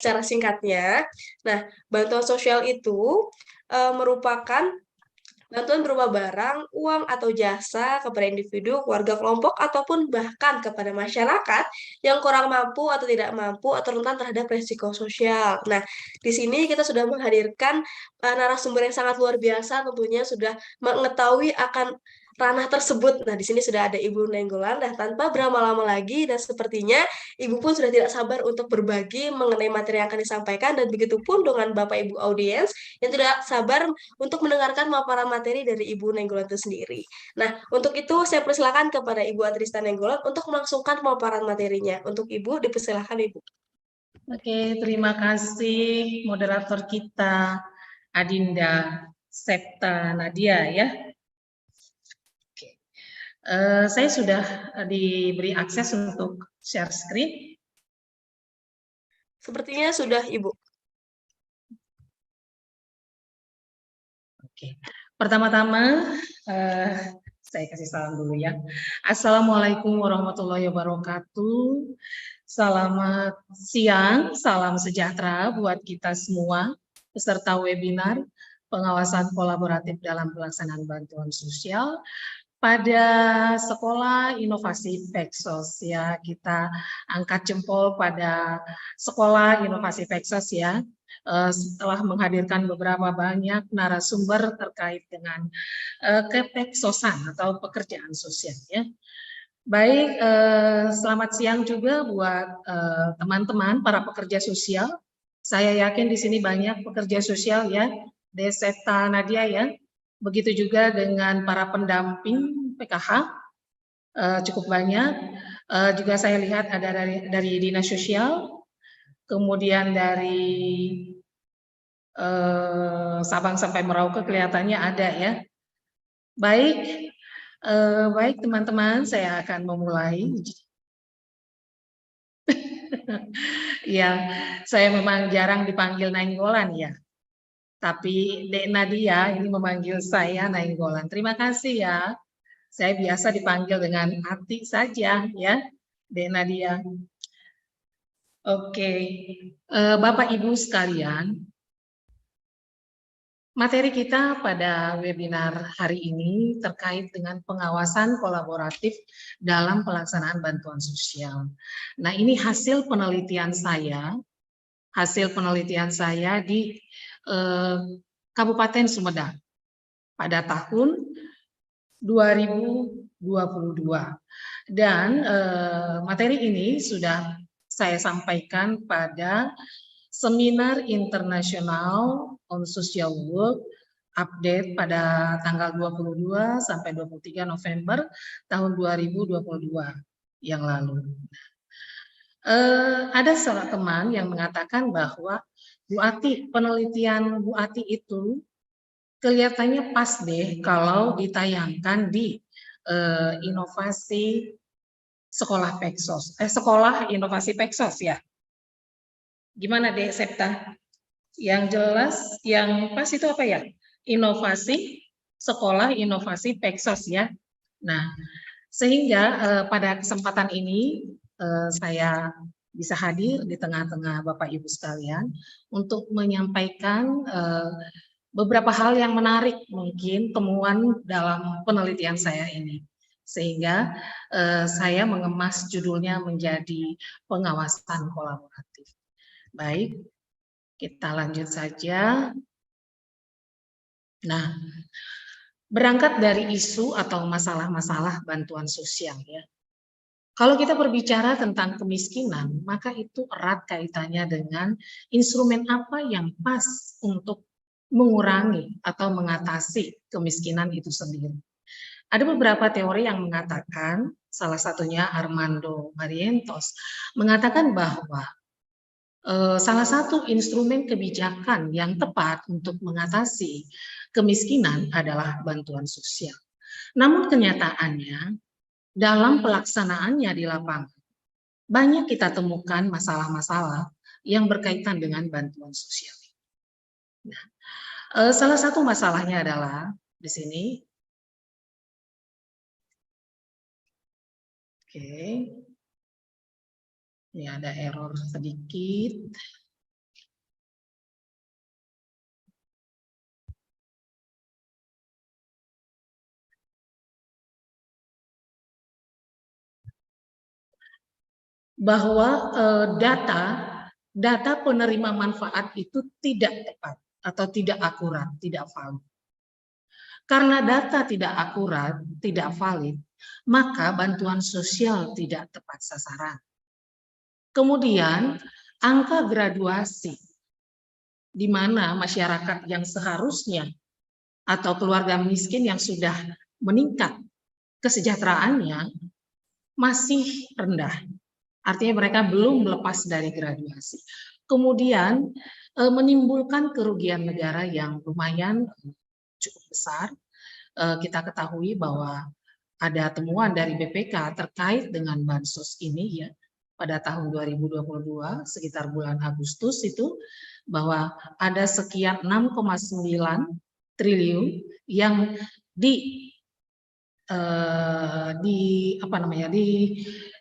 secara singkatnya. Nah, bantuan sosial itu merupakan bantuan berupa barang, uang, atau jasa kepada individu, keluarga kelompok, ataupun bahkan kepada masyarakat yang kurang mampu atau tidak mampu atau rentan terhadap risiko sosial. Nah, di sini kita sudah menghadirkan narasumber yang sangat luar biasa, tentunya sudah mengetahui akan ranah tersebut. Nah, di sini sudah ada Ibu Nenggolan. Nah, tanpa berlama-lama lagi, dan sepertinya Ibu pun sudah tidak sabar untuk berbagi mengenai materi yang akan disampaikan, dan begitu pun dengan Bapak Ibu audiens yang tidak sabar untuk mendengarkan paparan materi dari Ibu Nenggolan itu sendiri. Nah, untuk itu saya persilakan kepada Ibu Atrista Nenggolan untuk melangsungkan pemaparan materinya. Untuk Ibu, dipersilakan Ibu. Oke, terima kasih moderator kita, Adinda Septa Nadia ya. Oke. Saya sudah diberi akses untuk share screen. Sepertinya sudah, Ibu. Oke. Pertama-tama saya kasih salam dulu ya. Assalamualaikum warahmatullahi wabarakatuh. Selamat siang, salam sejahtera buat kita semua peserta webinar pengawasan kolaboratif dalam pelaksanaan bantuan sosial pada Sekolah Inovasi Peksos ya. Kita angkat jempol pada Sekolah Inovasi Peksos ya. Setelah menghadirkan beberapa banyak narasumber terkait dengan kepeksosan atau pekerjaan sosial ya. Baik, selamat siang juga buat teman-teman para pekerja sosial. Saya yakin di sini banyak pekerja sosial ya, Deseta Nadia ya. Begitu juga dengan para pendamping PKH, cukup banyak. Juga saya lihat ada dari Dinas Sosial, kemudian dari Sabang sampai Merauke kelihatannya ada ya. Baik, baik teman-teman, saya akan memulai. Ya, saya memang jarang dipanggil Nainggolan ya. Tapi Dek Nadia ini memanggil saya Nainggolan. Terima kasih ya. Saya biasa dipanggil dengan Ati saja ya, Dek Nadia. Oke, Bapak Ibu sekalian, materi kita pada webinar hari ini terkait dengan pengawasan kolaboratif dalam pelaksanaan bantuan sosial. Nah, ini hasil penelitian saya di Kabupaten Sumedang pada tahun 2022. Dan materi ini sudah saya sampaikan pada Seminar Internasional on Social Work update pada tanggal 22 sampai 23 November tahun 2022 yang lalu. Ada seorang teman yang mengatakan bahwa Bu Ati, penelitian Bu Ati itu kelihatannya pas deh kalau ditayangkan di inovasi sekolah Peksos, sekolah inovasi Peksos ya. Gimana deh Septa? Yang jelas, yang pas itu apa ya? Inovasi sekolah inovasi Peksos ya. Nah, sehingga pada kesempatan ini saya bisa hadir di tengah-tengah Bapak Ibu sekalian untuk menyampaikan beberapa hal yang menarik mungkin temuan dalam penelitian saya ini. Sehingga saya mengemas judulnya menjadi pengawasan kolaboratif. Baik, kita lanjut saja. Nah, berangkat dari isu atau masalah-masalah bantuan sosial ya. Kalau kita berbicara tentang kemiskinan, maka itu erat kaitannya dengan instrumen apa yang pas untuk mengurangi atau mengatasi kemiskinan itu sendiri. Ada beberapa teori yang mengatakan, salah satunya Armando Barrientos, mengatakan bahwa salah satu instrumen kebijakan yang tepat untuk mengatasi kemiskinan adalah bantuan sosial. Namun kenyataannya, dalam pelaksanaannya di lapangan, banyak kita temukan masalah-masalah yang berkaitan dengan bantuan sosial. Nah, salah satu masalahnya adalah di sini. Oke. Ini ada error sedikit. bahwa data penerima manfaat itu tidak tepat atau tidak akurat, tidak valid. Karena data tidak akurat, tidak valid, maka bantuan sosial tidak tepat sasaran. Kemudian angka graduasi, di mana masyarakat yang seharusnya atau keluarga miskin yang sudah meningkat kesejahteraannya masih rendah. Artinya mereka belum lepas dari graduasi. Kemudian menimbulkan kerugian negara yang lumayan cukup besar. Kita ketahui bahwa ada temuan dari BPK terkait dengan bansos ini ya pada tahun 2022 sekitar bulan Agustus itu bahwa ada sekian 6,9 triliun yang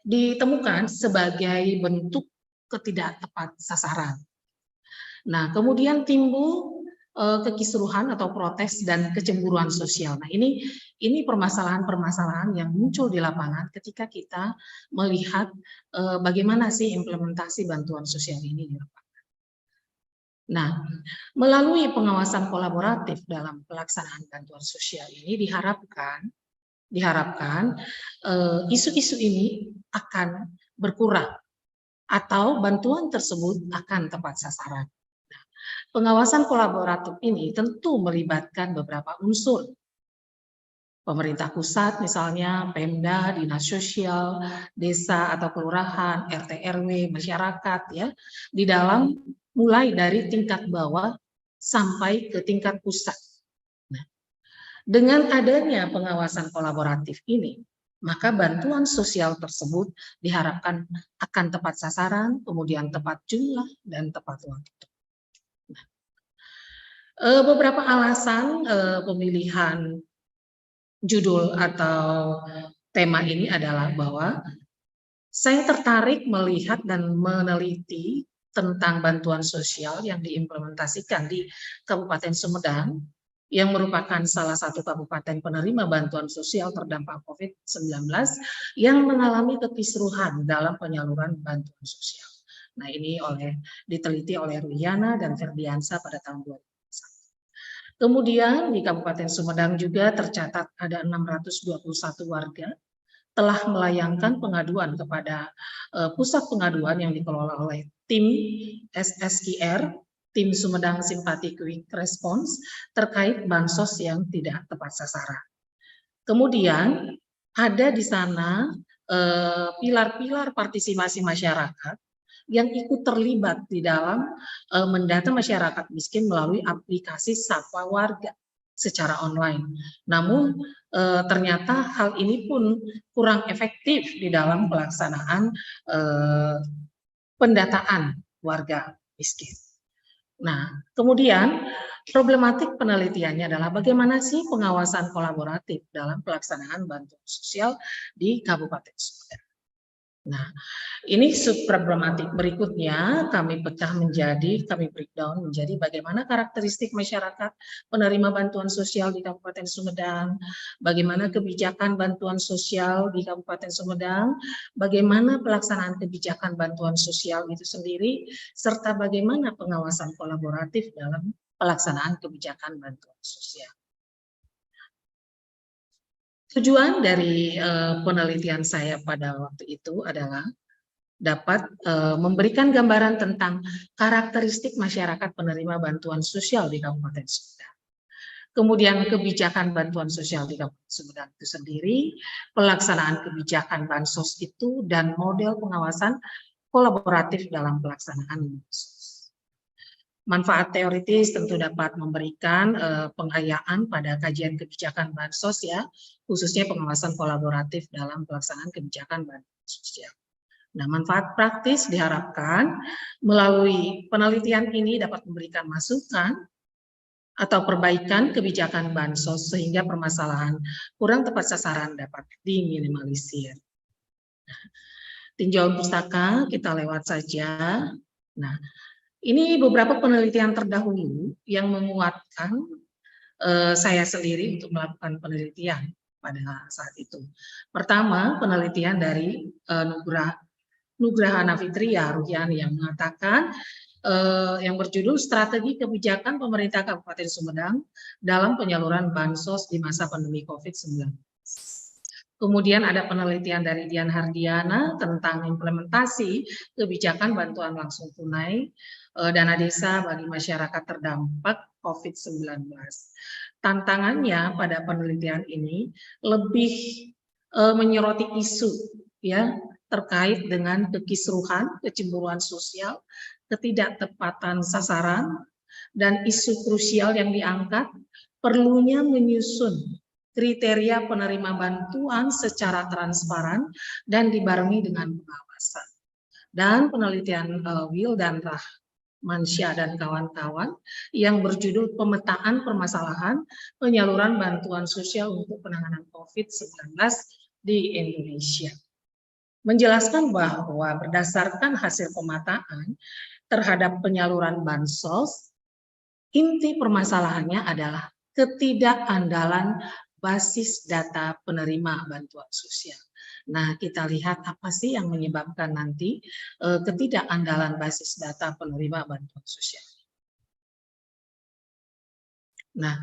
ditemukan sebagai bentuk ketidaktepat sasaran. Nah, kemudian timbul kekisruhan atau protes dan kecemburuan sosial. Nah, ini permasalahan-permasalahan yang muncul di lapangan ketika kita melihat bagaimana sih implementasi bantuan sosial ini di lapangan. Nah, melalui pengawasan kolaboratif dalam pelaksanaan bantuan sosial ini diharapkan isu-isu ini akan berkurang atau bantuan tersebut akan tepat sasaran. Pengawasan kolaboratif ini tentu melibatkan beberapa unsur. Pemerintah pusat misalnya, Pemda, Dinas Sosial, desa atau kelurahan, RT RW, masyarakat ya, di dalam mulai dari tingkat bawah sampai ke tingkat pusat. Nah, dengan adanya pengawasan kolaboratif ini, maka bantuan sosial tersebut diharapkan akan tepat sasaran, kemudian tepat jumlah dan tepat waktu. Beberapa alasan pemilihan judul atau tema ini adalah bahwa saya tertarik melihat dan meneliti tentang bantuan sosial yang diimplementasikan di Kabupaten Sumedang yang merupakan salah satu kabupaten penerima bantuan sosial terdampak COVID-19 yang mengalami kekisruhan dalam penyaluran bantuan sosial. Nah, ini diteliti oleh Ruyana dan Ferdiansa pada tahun 2021. Kemudian di Kabupaten Sumedang juga tercatat ada 621 warga telah melayangkan pengaduan kepada pusat pengaduan yang dikelola oleh tim SSQR, tim Sumedang Simpati Quick Response terkait bansos yang tidak tepat sasaran. Kemudian ada di sana pilar-pilar partisipasi masyarakat yang ikut terlibat di dalam mendata masyarakat miskin melalui aplikasi Sapa Warga secara online. Namun ternyata hal ini pun kurang efektif di dalam pelaksanaan pendataan warga miskin. Nah, kemudian problematik penelitiannya adalah bagaimana sih pengawasan kolaboratif dalam pelaksanaan bantuan sosial di Kabupaten Sumedang. Nah, ini subproblematik berikutnya kami breakdown menjadi bagaimana karakteristik masyarakat penerima bantuan sosial di Kabupaten Sumedang, bagaimana kebijakan bantuan sosial di Kabupaten Sumedang, bagaimana pelaksanaan kebijakan bantuan sosial itu sendiri, serta bagaimana pengawasan kolaboratif dalam pelaksanaan kebijakan bantuan sosial. Tujuan dari penelitian saya pada waktu itu adalah dapat memberikan gambaran tentang karakteristik masyarakat penerima bantuan sosial di Kabupaten Sumedang. Kemudian kebijakan bantuan sosial di Kabupaten Sumedang itu sendiri, pelaksanaan kebijakan bansos itu, dan model pengawasan kolaboratif dalam pelaksanaan bansos. Manfaat teoritis tentu dapat memberikan pengayaan pada kajian kebijakan bansos ya, khususnya pengawasan kolaboratif dalam pelaksanaan kebijakan bantuan sosial. Nah, manfaat praktis diharapkan melalui penelitian ini dapat memberikan masukan atau perbaikan kebijakan bansos sehingga permasalahan kurang tepat sasaran dapat diminimalisir. Nah, tinjauan pustaka kita lewat saja. Nah, ini beberapa penelitian terdahulu yang menguatkan saya sendiri untuk melakukan penelitian pada saat itu. Pertama, penelitian dari Nugrahana Fitria Ruhiani yang mengatakan yang berjudul Strategi Kebijakan Pemerintah Kabupaten Sumedang dalam Penyaluran Bansos di Masa Pandemi COVID-19. Kemudian ada penelitian dari Dian Hardiana tentang implementasi kebijakan bantuan langsung tunai dana desa bagi masyarakat terdampak COVID-19. Tantangannya pada penelitian ini lebih menyoroti isu ya terkait dengan kekisruhan, kecemburuan sosial, ketidaktepatan sasaran, dan isu krusial yang diangkat perlunya menyusun kriteria penerima bantuan secara transparan dan dibarengi dengan pengawasan. Dan penelitian Will dan Rahmansyah dan kawan-kawan yang berjudul Pemetaan Permasalahan Penyaluran Bantuan Sosial untuk Penanganan COVID-19 di Indonesia. Menjelaskan bahwa berdasarkan hasil pemetaan terhadap penyaluran bansos, inti permasalahannya adalah ketidakandalan basis data penerima bantuan sosial. Nah, kita lihat apa sih yang menyebabkan nanti ketidakandalan basis data penerima bantuan sosial. Nah,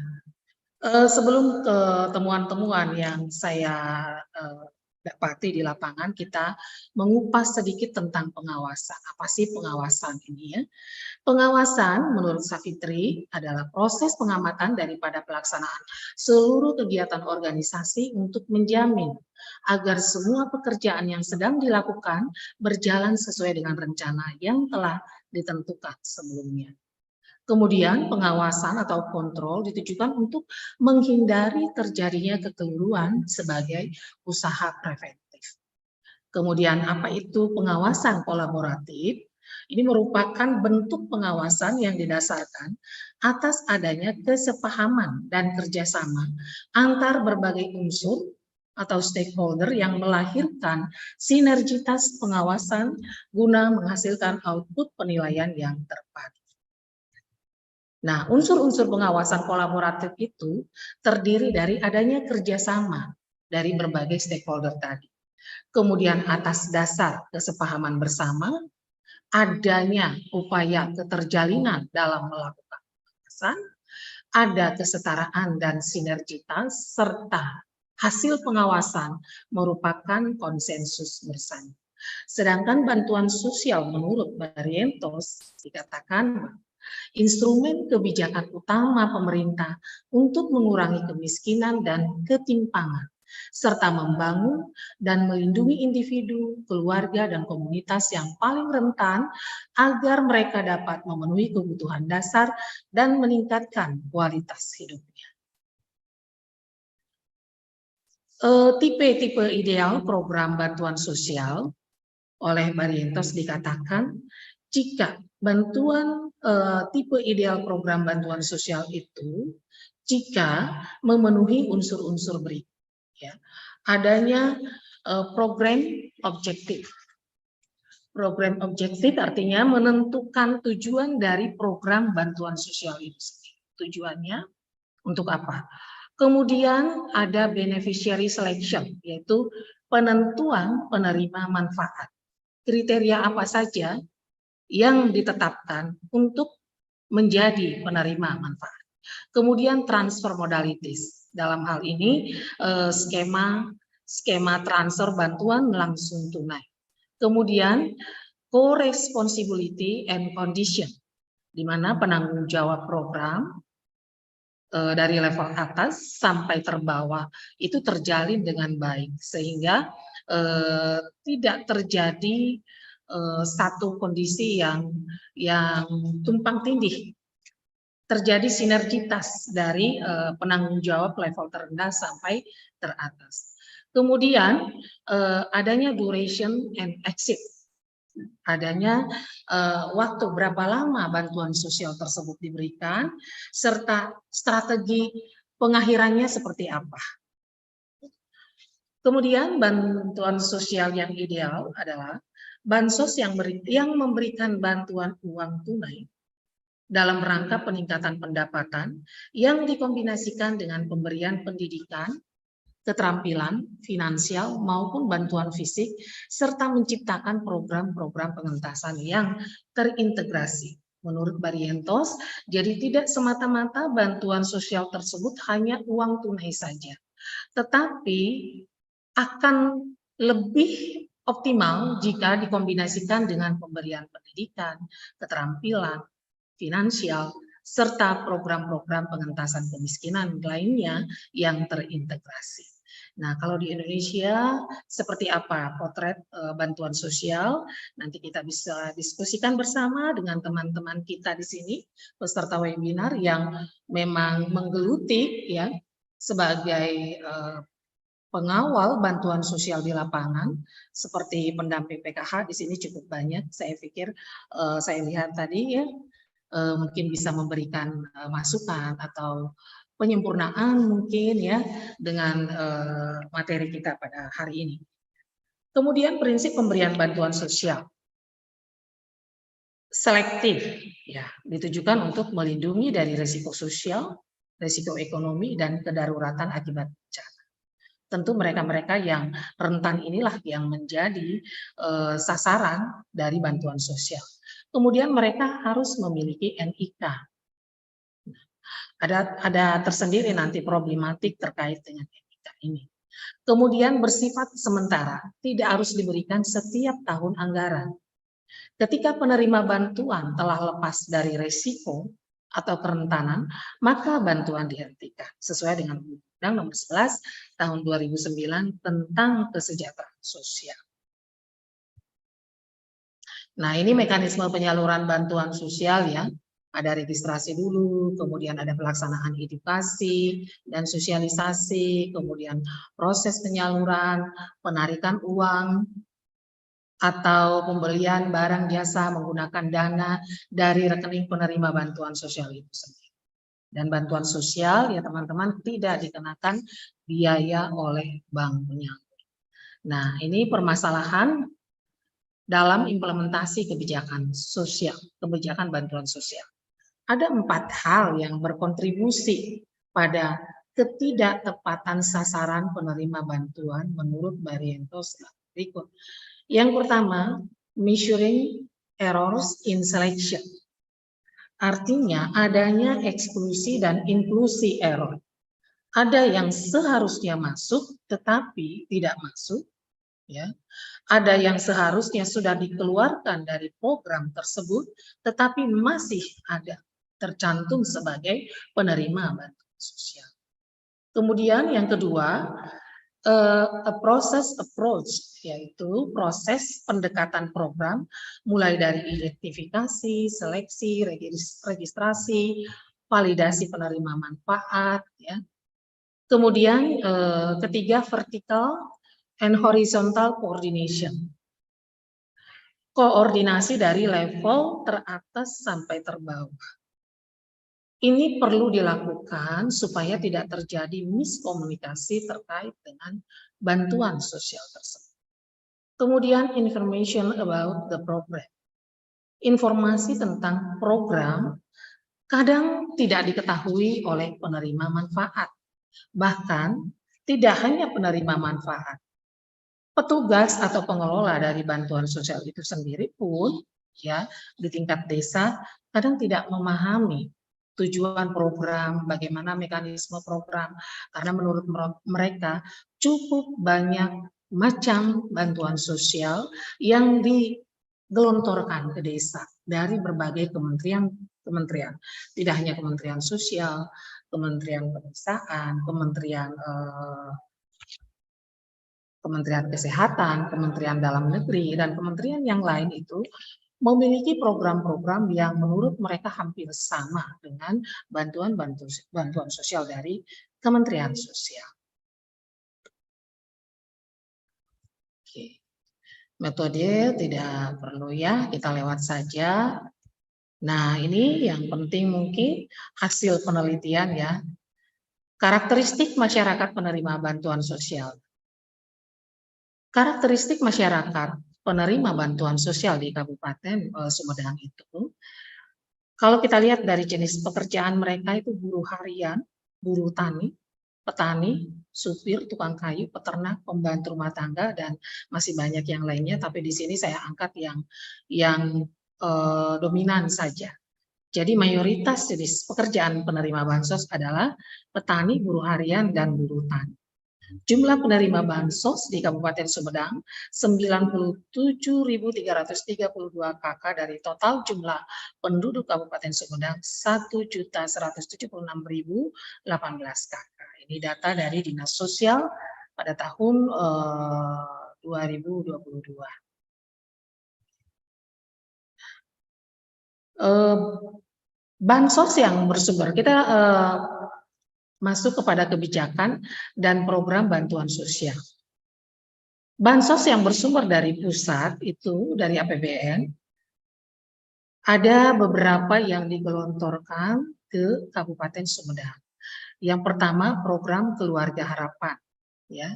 sebelum ke temuan-temuan yang saya dapati di lapangan, kita mengupas sedikit tentang pengawasan. Apa sih pengawasan ini ya? Pengawasan menurut Savitri adalah proses pengamatan daripada pelaksanaan seluruh kegiatan organisasi untuk menjamin agar semua pekerjaan yang sedang dilakukan berjalan sesuai dengan rencana yang telah ditentukan sebelumnya. Kemudian pengawasan atau kontrol ditujukan untuk menghindari terjadinya kekeliruan sebagai usaha preventif. Kemudian apa itu pengawasan kolaboratif? Ini merupakan bentuk pengawasan yang didasarkan atas adanya kesepahaman dan kerjasama antar berbagai unsur atau stakeholder yang melahirkan sinergitas pengawasan guna menghasilkan output penilaian yang terpadu. Nah, unsur-unsur pengawasan kolaboratif itu terdiri dari adanya kerjasama dari berbagai stakeholder tadi. Kemudian atas dasar kesepahaman bersama, adanya upaya keterjalinan dalam melakukan pengawasan, ada kesetaraan dan sinergitas, serta hasil pengawasan merupakan konsensus bersama. Sedangkan bantuan sosial menurut Barrientos dikatakan instrumen kebijakan utama pemerintah untuk mengurangi kemiskinan dan ketimpangan, serta membangun dan melindungi individu, keluarga, dan komunitas yang paling rentan agar mereka dapat memenuhi kebutuhan dasar dan meningkatkan kualitas hidupnya. Tipe-tipe ideal program bantuan sosial oleh Barrientos dikatakan jika bantuan tipe ideal program bantuan sosial itu jika memenuhi unsur-unsur berikut ya. Adanya program objektif. Program objektif artinya menentukan tujuan dari program bantuan sosial itu sendiri. Tujuannya untuk apa? Kemudian ada beneficiary selection, yaitu penentuan penerima manfaat. Kriteria apa saja yang ditetapkan untuk menjadi penerima manfaat. Kemudian transfer modalities. Dalam hal ini skema transfer bantuan langsung tunai. Kemudian co-responsibility and condition, di mana penanggung jawab program dari level atas sampai terbawah itu terjalin dengan baik sehingga tidak terjadi satu kondisi yang tumpang tindih. Terjadi sinergitas dari penanggung jawab level terendah sampai teratas. Kemudian adanya duration and exit. Adanya waktu berapa lama bantuan sosial tersebut diberikan, serta strategi pengakhirannya seperti apa. Kemudian bantuan sosial yang ideal adalah bansos yang memberikan bantuan uang tunai dalam rangka peningkatan pendapatan yang dikombinasikan dengan pemberian pendidikan, keterampilan, finansial, maupun bantuan fisik, serta menciptakan program-program pengentasan yang terintegrasi. Menurut Barrientos, jadi tidak semata-mata bantuan sosial tersebut hanya uang tunai saja, tetapi akan lebih optimal jika dikombinasikan dengan pemberian pendidikan, keterampilan, finansial, serta program-program pengentasan kemiskinan lainnya yang terintegrasi. Nah, kalau di Indonesia seperti apa potret bantuan sosial? Nanti kita bisa diskusikan bersama dengan teman-teman kita di sini, peserta webinar yang memang menggeluti ya sebagai pengawal bantuan sosial di lapangan, seperti pendamping PKH di sini cukup banyak. Saya pikir saya lihat tadi ya, mungkin bisa memberikan masukan atau penyempurnaan mungkin ya dengan materi kita pada hari ini. Kemudian prinsip pemberian bantuan sosial selektif ya, ditujukan untuk melindungi dari risiko sosial, risiko ekonomi, dan kedaruratan akibat bencana. Tentu mereka-mereka yang rentan inilah yang menjadi sasaran dari bantuan sosial. Kemudian mereka harus memiliki NIK. Ada tersendiri nanti problematik terkait dengan NIK ini. Kemudian bersifat sementara, tidak harus diberikan setiap tahun anggaran. Ketika penerima bantuan telah lepas dari risiko atau kerentanan, maka bantuan dihentikan sesuai dengan Undang-Undang Nomor 11 Tahun 2009 tentang kesejahteraan sosial. Nah, ini mekanisme penyaluran bantuan sosial ya. Ada registrasi dulu, kemudian ada pelaksanaan edukasi dan sosialisasi, kemudian proses penyaluran, penarikan uang, atau pembelian barang jasa menggunakan dana dari rekening penerima bantuan sosial itu sendiri. Dan bantuan sosial ya teman-teman tidak dikenakan biaya oleh bank penyalur. Nah, ini permasalahan dalam implementasi kebijakan sosial, kebijakan bantuan sosial. Ada 4 hal yang berkontribusi pada ketidaktepatan sasaran penerima bantuan menurut Barrientos berikut. Yang pertama, measuring errors in selection. Artinya adanya eksklusi dan inklusi error. Ada yang seharusnya masuk tetapi tidak masuk, ya. Ada yang seharusnya sudah dikeluarkan dari program tersebut tetapi masih ada tercantum sebagai penerima bantuan sosial. Kemudian yang kedua, a process approach, yaitu proses pendekatan program mulai dari identifikasi, seleksi, registrasi, validasi penerima manfaat, ya. Kemudian ketiga, vertical and horizontal coordination. Koordinasi dari level teratas sampai terbawah. Ini perlu dilakukan supaya tidak terjadi miskomunikasi terkait dengan bantuan sosial tersebut. Kemudian information about the program. Informasi tentang program kadang tidak diketahui oleh penerima manfaat. Bahkan tidak hanya penerima manfaat. Petugas atau pengelola dari bantuan sosial itu sendiri pun ya di tingkat desa kadang tidak memahami tujuan program, bagaimana mekanisme program, karena menurut mereka cukup banyak macam bantuan sosial yang digelontorkan ke desa dari berbagai kementerian. Tidak hanya Kementerian Sosial, Kementerian Pedesaan, Kementerian Kesehatan, Kementerian Dalam Negeri, dan kementerian yang lain itu memiliki program-program yang menurut mereka hampir sama dengan bantuan sosial dari Kementerian Sosial. Oke. Metode tidak perlu ya, kita lewat saja. Nah, ini yang penting mungkin hasil penelitian ya. Karakteristik masyarakat penerima bantuan sosial. Karakteristik masyarakat penerima bantuan sosial di Kabupaten Sumedang itu, kalau kita lihat dari jenis pekerjaan mereka itu buruh harian, buruh tani, petani, supir, tukang kayu, peternak, pembantu rumah tangga, dan masih banyak yang lainnya. Tapi di sini saya angkat yang dominan saja. Jadi mayoritas jenis pekerjaan penerima bansos adalah petani, buruh harian, dan buruh tani. Jumlah penerima bansos di Kabupaten Sumedang 97.332 KK dari total jumlah penduduk Kabupaten Sumedang 1.176.018 KK. Ini data dari Dinas Sosial pada tahun 2022. Bansos yang bersumber, kita masuk kepada kebijakan dan program bantuan sosial. Bansos yang bersumber dari pusat itu dari APBN, ada beberapa yang digelontorkan ke Kabupaten Sumedang. Yang pertama program Keluarga Harapan, ya.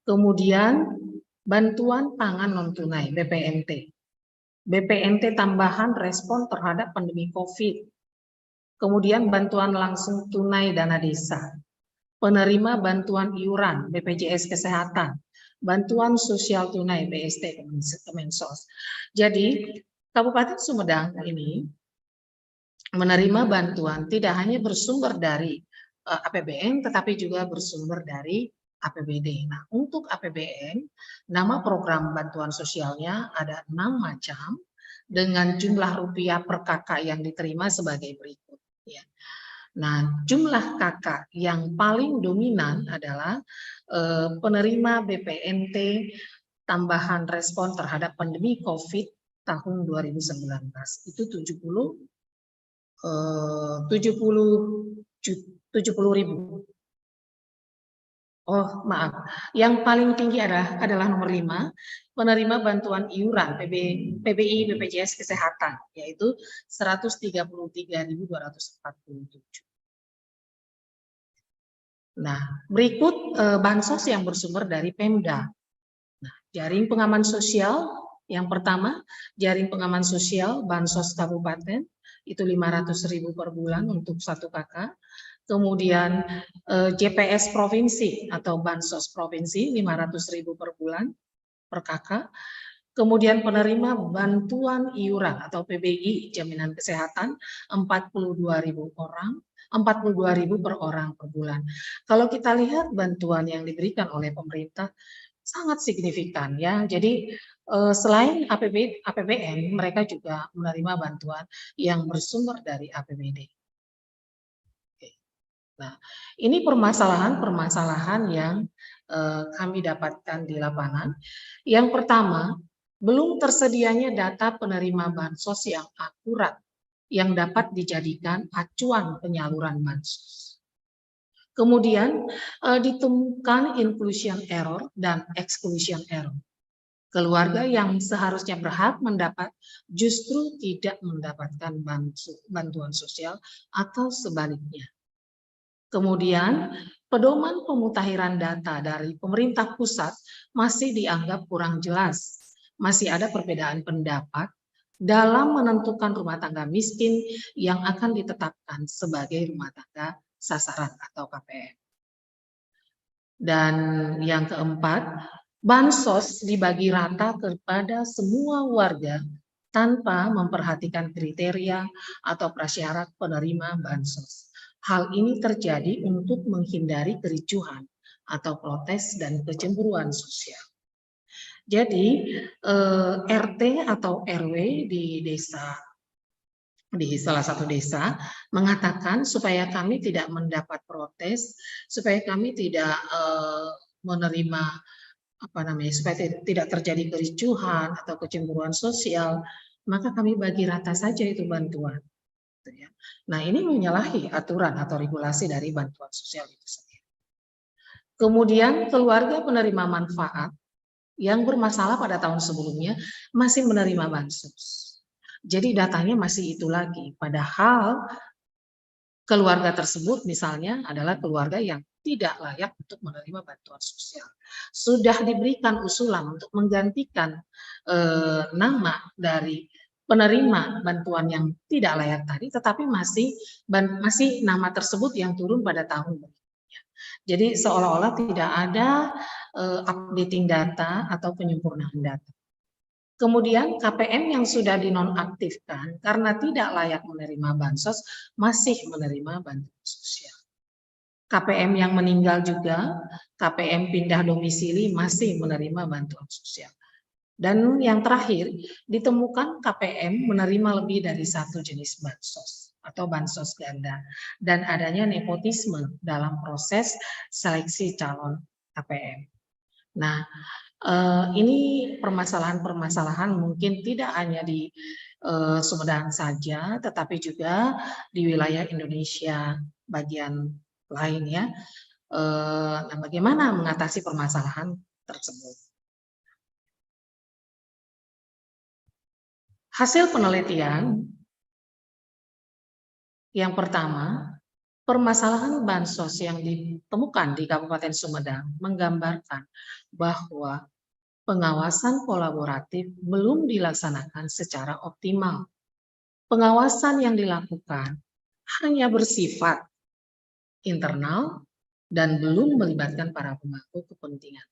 Kemudian bantuan pangan non tunai BPNT, BPNT tambahan respon terhadap pandemi COVID. Kemudian bantuan langsung tunai dana desa, penerima bantuan iuran BPJS Kesehatan, bantuan sosial tunai BST Kemensos. Jadi Kabupaten Sumedang ini menerima bantuan tidak hanya bersumber dari APBN tetapi juga bersumber dari APBD. Nah, untuk APBN, nama program bantuan sosialnya ada 6 macam dengan jumlah rupiah per KK yang diterima sebagai berikut. Ya. Nah, jumlah KK yang paling dominan adalah penerima BPNT tambahan respon terhadap pandemi COVID tahun 2019. Itu 70.000. Oh, maaf. Yang paling tinggi adalah nomor 5, penerima bantuan iuran PBI BPJS Kesehatan, yaitu 133.247. Nah, berikut bansos yang bersumber dari Pemda. Nah, jaring pengaman sosial, yang pertama, jaring pengaman sosial bansos kabupaten, itu 500.000 per bulan untuk 1 KK. Kemudian JPS provinsi atau bansos provinsi 500.000 per bulan per KK. Kemudian penerima bantuan iuran atau PBI jaminan kesehatan 42.000 orang, 42.000 per orang per bulan. Kalau kita lihat bantuan yang diberikan oleh pemerintah sangat signifikan, ya. Jadi selain APBN, mereka juga menerima bantuan yang bersumber dari APBD. Nah, ini permasalahan yang kami dapatkan di lapangan. Yang pertama, belum tersedianya data penerima bansos yang akurat yang dapat dijadikan acuan penyaluran bansos. Kemudian ditemukan inclusion error dan exclusion error. Keluarga yang seharusnya berhak mendapat justru tidak mendapatkan bantuan sosial atau sebaliknya. Kemudian, pedoman pemutakhiran data dari pemerintah pusat masih dianggap kurang jelas. Masih ada perbedaan pendapat dalam menentukan rumah tangga miskin yang akan ditetapkan sebagai rumah tangga sasaran atau KPM. Dan yang keempat, bansos dibagi rata kepada semua warga tanpa memperhatikan kriteria atau prasyarat penerima bansos. Hal ini terjadi untuk menghindari kericuhan atau protes dan kecemburuan sosial. Jadi RT atau RW di salah satu desa mengatakan supaya kami tidak mendapat protes, supaya kami tidak menerima supaya tidak terjadi kericuhan atau kecemburuan sosial, maka kami bagi rata saja itu bantuan. Nah, ini menyalahi aturan atau regulasi dari bantuan sosial itu sendiri. Kemudian keluarga penerima manfaat yang bermasalah pada tahun sebelumnya masih menerima bansos. Jadi datanya masih itu lagi, padahal keluarga tersebut misalnya adalah keluarga yang tidak layak untuk menerima bantuan sosial. Sudah diberikan usulan untuk menggantikan nama dari penerima bantuan yang tidak layak tadi, tetapi masih nama tersebut yang turun pada tahun berikutnya. Jadi seolah-olah tidak ada updating data atau penyempurnaan data. Kemudian KPM yang sudah dinonaktifkan karena tidak layak menerima bansos masih menerima bantuan sosial. KPM yang meninggal juga, KPM pindah domisili masih menerima bantuan sosial. Dan yang terakhir, ditemukan KPM menerima lebih dari satu jenis bansos atau bansos ganda dan adanya nepotisme dalam proses seleksi calon KPM. Nah, ini permasalahan-permasalahan mungkin tidak hanya di Sumedang saja, tetapi juga di wilayah Indonesia bagian lain ya. Nah, bagaimana mengatasi permasalahan tersebut? Hasil penelitian yang pertama, permasalahan bansos yang ditemukan di Kabupaten Sumedang menggambarkan bahwa pengawasan kolaboratif belum dilaksanakan secara optimal. Pengawasan yang dilakukan hanya bersifat internal dan belum melibatkan para pemangku kepentingan.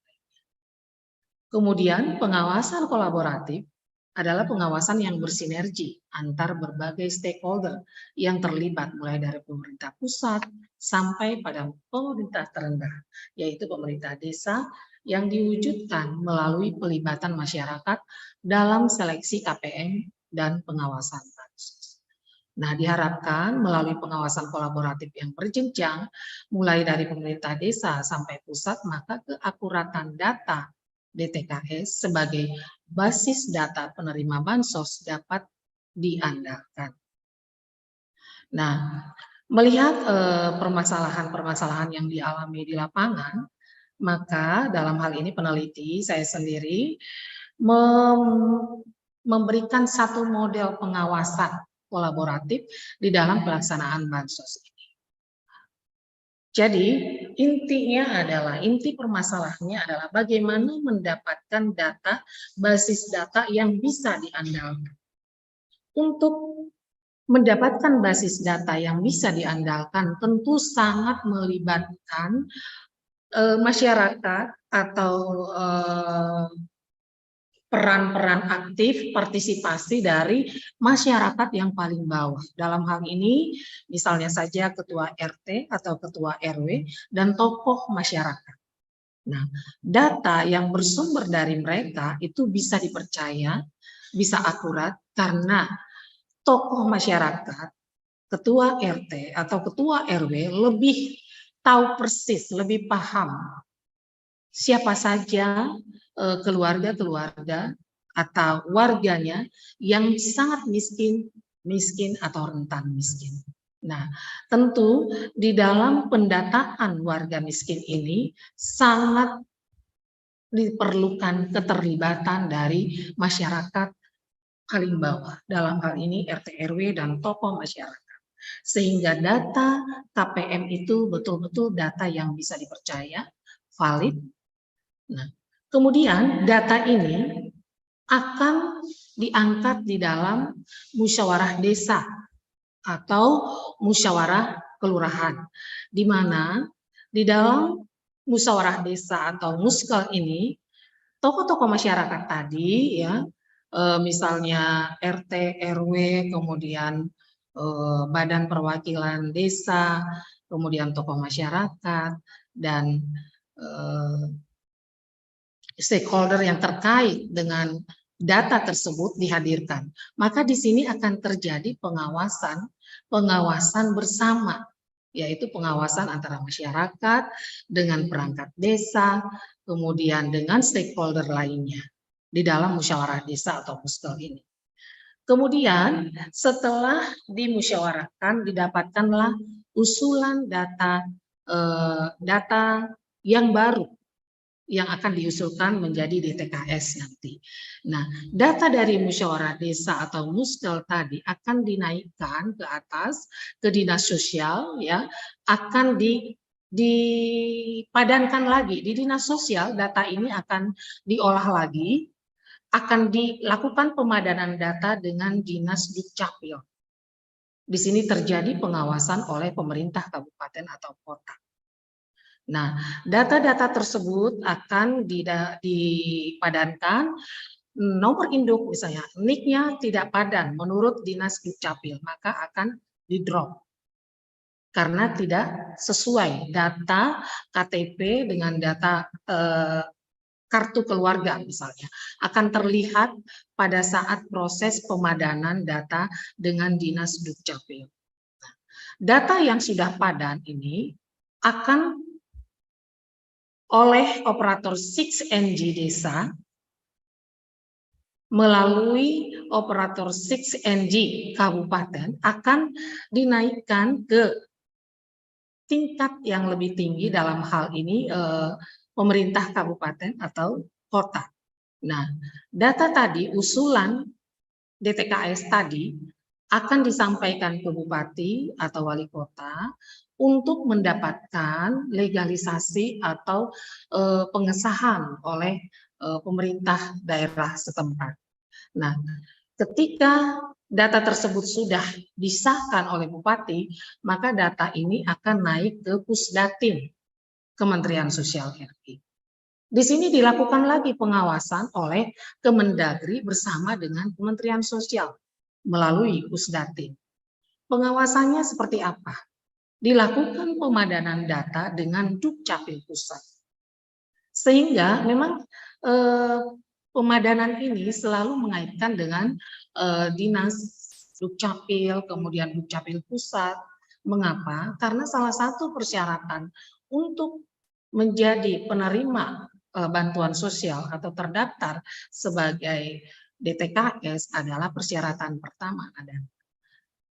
Kemudian pengawasan kolaboratif adalah pengawasan yang bersinergi antar berbagai stakeholder yang terlibat mulai dari pemerintah pusat sampai pada pemerintah terendah, yaitu pemerintah desa yang diwujudkan melalui pelibatan masyarakat dalam seleksi KPM dan pengawasan bansos. Nah, diharapkan melalui pengawasan kolaboratif yang berjenjang, mulai dari pemerintah desa sampai pusat, maka keakuratan data DTKS sebagai basis data penerima bansos dapat diandalkan. Nah, melihat permasalahan-permasalahan yang dialami di lapangan, maka dalam hal ini peneliti saya sendiri memberikan satu model pengawasan kolaboratif di dalam pelaksanaan bansos ini. Jadi intinya adalah, inti permasalahannya adalah bagaimana mendapatkan data, basis data yang bisa diandalkan. Untuk mendapatkan basis data yang bisa diandalkan tentu sangat melibatkan masyarakat atau peran-peran aktif partisipasi dari masyarakat yang paling bawah. Dalam hal ini misalnya saja ketua RT atau ketua RW dan tokoh masyarakat. Nah, data yang bersumber dari mereka itu bisa dipercaya, bisa akurat karena tokoh masyarakat, ketua RT atau ketua RW lebih tahu persis, lebih paham siapa saja keluarga-keluarga atau warganya yang sangat miskin atau rentan miskin. Nah, tentu di dalam pendataan warga miskin ini sangat diperlukan keterlibatan dari masyarakat paling bawah, dalam hal ini RT RW dan tokoh masyarakat. Sehingga data KPM itu betul-betul data yang bisa dipercaya, valid. Nah, kemudian data ini akan diangkat di dalam musyawarah desa atau musyawarah kelurahan, di mana di dalam musyawarah desa atau muskal ini tokoh-tokoh masyarakat tadi ya, misalnya RT, RW, kemudian badan perwakilan desa, kemudian tokoh masyarakat dan stakeholder yang terkait dengan data tersebut dihadirkan. Maka di sini akan terjadi pengawasan bersama, yaitu pengawasan antara masyarakat dengan perangkat desa, kemudian dengan stakeholder lainnya di dalam musyawarah desa atau muskel ini. Kemudian setelah dimusyawarahkan didapatkanlah usulan data yang baru yang akan diusulkan menjadi DTKS nanti. Nah, data dari musyawarah desa atau muskel tadi akan dinaikkan ke atas ke dinas sosial ya, akan dipadankan lagi di dinas sosial. Data ini akan diolah lagi, akan dilakukan pemadanan data dengan dinas Dukcapil. Di sini terjadi pengawasan oleh pemerintah kabupaten atau kota. Nah, data-data tersebut akan dipadankan. Nomor induk misalnya, NIK-nya tidak padan menurut Dinas Dukcapil, maka akan di-drop karena tidak sesuai data KTP dengan data kartu keluarga misalnya, akan terlihat pada saat proses pemadanan data dengan Dinas Dukcapil. Data yang sudah padan ini akan oleh operator 6NG desa melalui operator 6NG kabupaten akan dinaikkan ke tingkat yang lebih tinggi, dalam hal ini pemerintah kabupaten atau kota. Nah, data tadi, usulan DTKS tadi akan disampaikan ke bupati atau wali kota untuk mendapatkan legalisasi atau pengesahan oleh pemerintah daerah setempat. Nah, ketika data tersebut sudah disahkan oleh bupati, maka data ini akan naik ke Pusdatin Kementerian Sosial RI. Di sini dilakukan lagi pengawasan oleh Kemendagri bersama dengan Kementerian Sosial melalui Pusdatin. Pengawasannya seperti apa? Dilakukan pemadanan data dengan Dukcapil Pusat. Sehingga memang pemadanan ini selalu mengaitkan dengan Dinas Dukcapil, kemudian Dukcapil Pusat. Mengapa? Karena salah satu persyaratan untuk menjadi penerima bantuan sosial atau terdaftar sebagai DTKS adalah persyaratan pertama adalah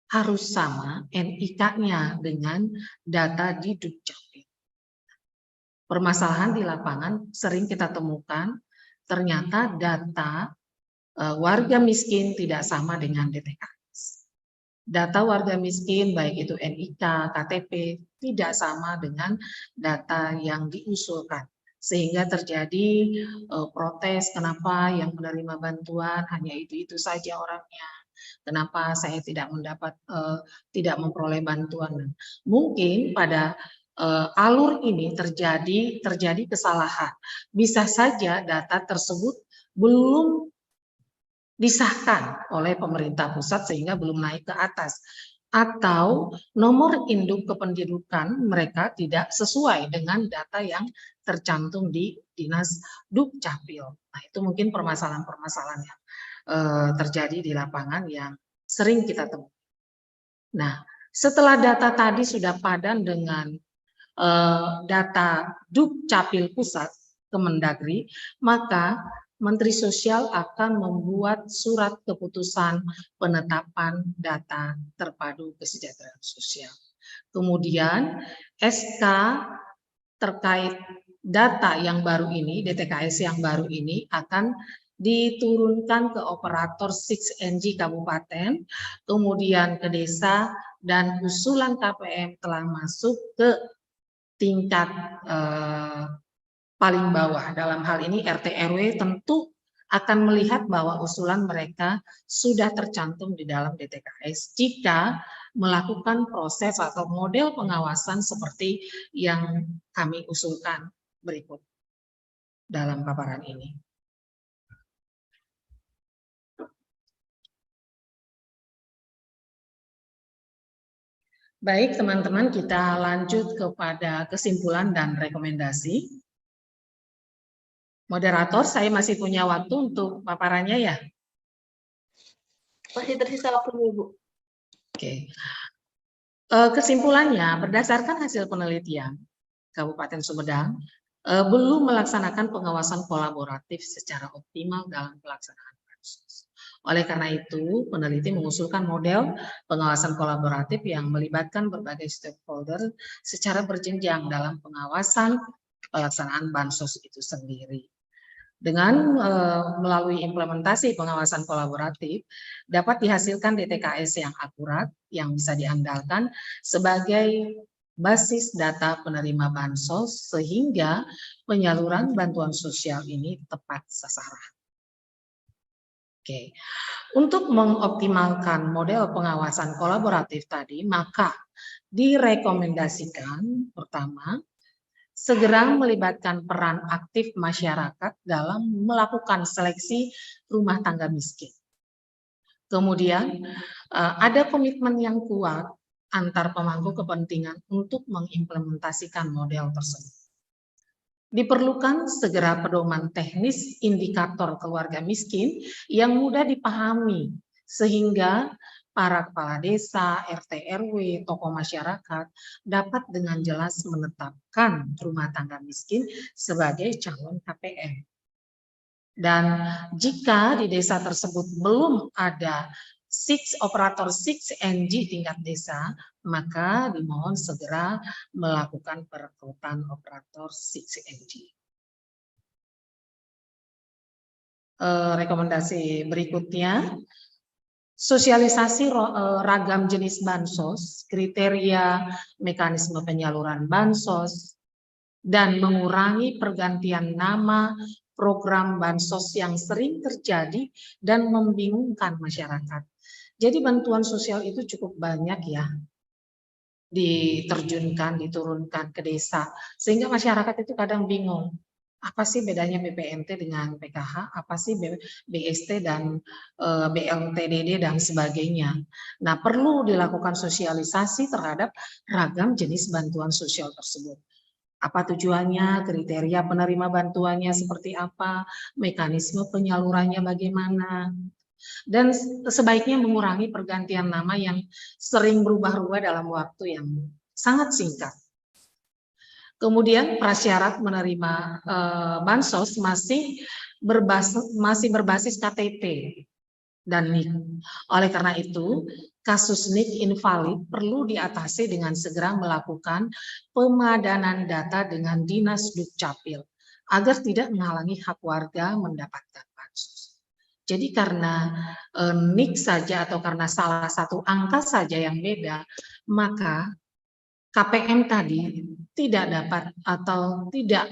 harus sama NIK-nya dengan data di Dukcapil. Permasalahan di lapangan sering kita temukan ternyata data warga miskin tidak sama dengan DTKS. Data warga miskin baik itu NIK, KTP tidak sama dengan data yang diusulkan. Sehingga terjadi protes kenapa yang menerima bantuan hanya itu saja orangnya. Kenapa saya tidak tidak memperoleh bantuan. Mungkin pada alur ini terjadi kesalahan. Bisa saja data tersebut belum disahkan oleh pemerintah pusat sehingga belum naik ke atas, atau nomor induk kependudukan mereka tidak sesuai dengan data yang tercantum di Dinas Dukcapil. Nah, itu mungkin permasalahan-permasalahan yang terjadi di lapangan yang sering kita temui. Nah, setelah data tadi sudah padan dengan data Dukcapil Pusat Kemendagri, maka Menteri Sosial akan membuat surat keputusan penetapan data terpadu kesejahteraan sosial. Kemudian SK terkait data yang baru ini, DTKS yang baru ini akan diturunkan ke operator 6NG kabupaten, kemudian ke desa, dan usulan KPM telah masuk ke tingkat paling bawah. Dalam hal ini RT RW tentu akan melihat bahwa usulan mereka sudah tercantum di dalam DTKS jika melakukan proses atau model pengawasan seperti yang kami usulkan berikut dalam paparan ini. Baik teman-teman, kita lanjut kepada kesimpulan dan rekomendasi. Moderator, saya masih punya waktu untuk paparannya ya? Masih tersisa waktu, Bu. Oke. Kesimpulannya, berdasarkan hasil penelitian Kabupaten Sumedang, belum melaksanakan pengawasan kolaboratif secara optimal dalam pelaksanaan bansos. Oleh karena itu, peneliti mengusulkan model pengawasan kolaboratif yang melibatkan berbagai stakeholder secara berjenjang dalam pengawasan pelaksanaan bansos itu sendiri. Dengan melalui implementasi pengawasan kolaboratif, dapat dihasilkan DTKS yang akurat, yang bisa diandalkan sebagai basis data penerima bansos, sehingga penyaluran bantuan sosial ini tepat sasaran. Oke, untuk mengoptimalkan model pengawasan kolaboratif tadi, maka direkomendasikan pertama, segera melibatkan peran aktif masyarakat dalam melakukan seleksi rumah tangga miskin. Kemudian ada komitmen yang kuat antar pemangku kepentingan untuk mengimplementasikan model tersebut. Diperlukan segera pedoman teknis indikator keluarga miskin yang mudah dipahami sehingga para kepala desa, RT RW, tokoh masyarakat dapat dengan jelas menetapkan rumah tangga miskin sebagai calon KPM. Dan jika di desa tersebut belum ada operator 6NG tingkat desa, maka dimohon segera melakukan perekrutan operator 6NG. Rekomendasi berikutnya, sosialisasi ragam jenis bansos, kriteria mekanisme penyaluran bansos, dan mengurangi pergantian nama program bansos yang sering terjadi dan membingungkan masyarakat. Jadi bantuan sosial itu cukup banyak ya diterjunkan, diturunkan ke desa, sehingga masyarakat itu kadang bingung. Apa sih bedanya BPNT dengan PKH? Apa sih BST dan BLTDD dan sebagainya? Nah, perlu dilakukan sosialisasi terhadap ragam jenis bantuan sosial tersebut. Apa tujuannya, kriteria penerima bantuannya seperti apa, mekanisme penyalurannya bagaimana, dan sebaiknya mengurangi pergantian nama yang sering berubah-ubah dalam waktu yang sangat singkat. Kemudian prasyarat menerima bansos masih berbasis KTP dan NIK. Oleh karena itu, kasus NIK invalid perlu diatasi dengan segera melakukan pemadanan data dengan Dinas Dukcapil agar tidak menghalangi hak warga mendapatkan bansos. Jadi karena NIK saja atau karena salah satu angka saja yang beda, maka KPM tadi tidak dapat atau tidak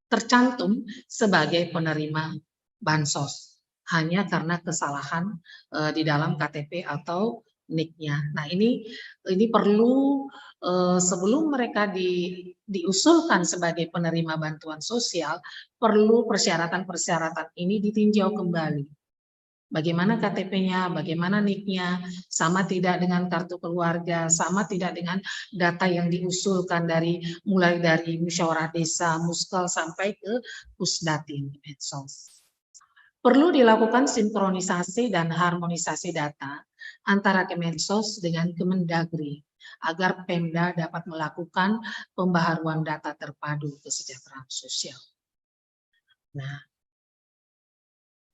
tercantum sebagai penerima bansos hanya karena kesalahan di dalam KTP atau NIK-nya. Nah, ini perlu sebelum mereka diusulkan sebagai penerima bantuan sosial, perlu persyaratan-persyaratan ini ditinjau kembali. Bagaimana KTP-nya, bagaimana NIK-nya, sama tidak dengan kartu keluarga, sama tidak dengan data yang diusulkan mulai dari musyawarah desa, Muskel sampai ke Pusdatin Medsos. Perlu dilakukan sinkronisasi dan harmonisasi data antara Kemensos dengan Kemendagri agar Pemda dapat melakukan pembaharuan data terpadu kesejahteraan sosial. Nah,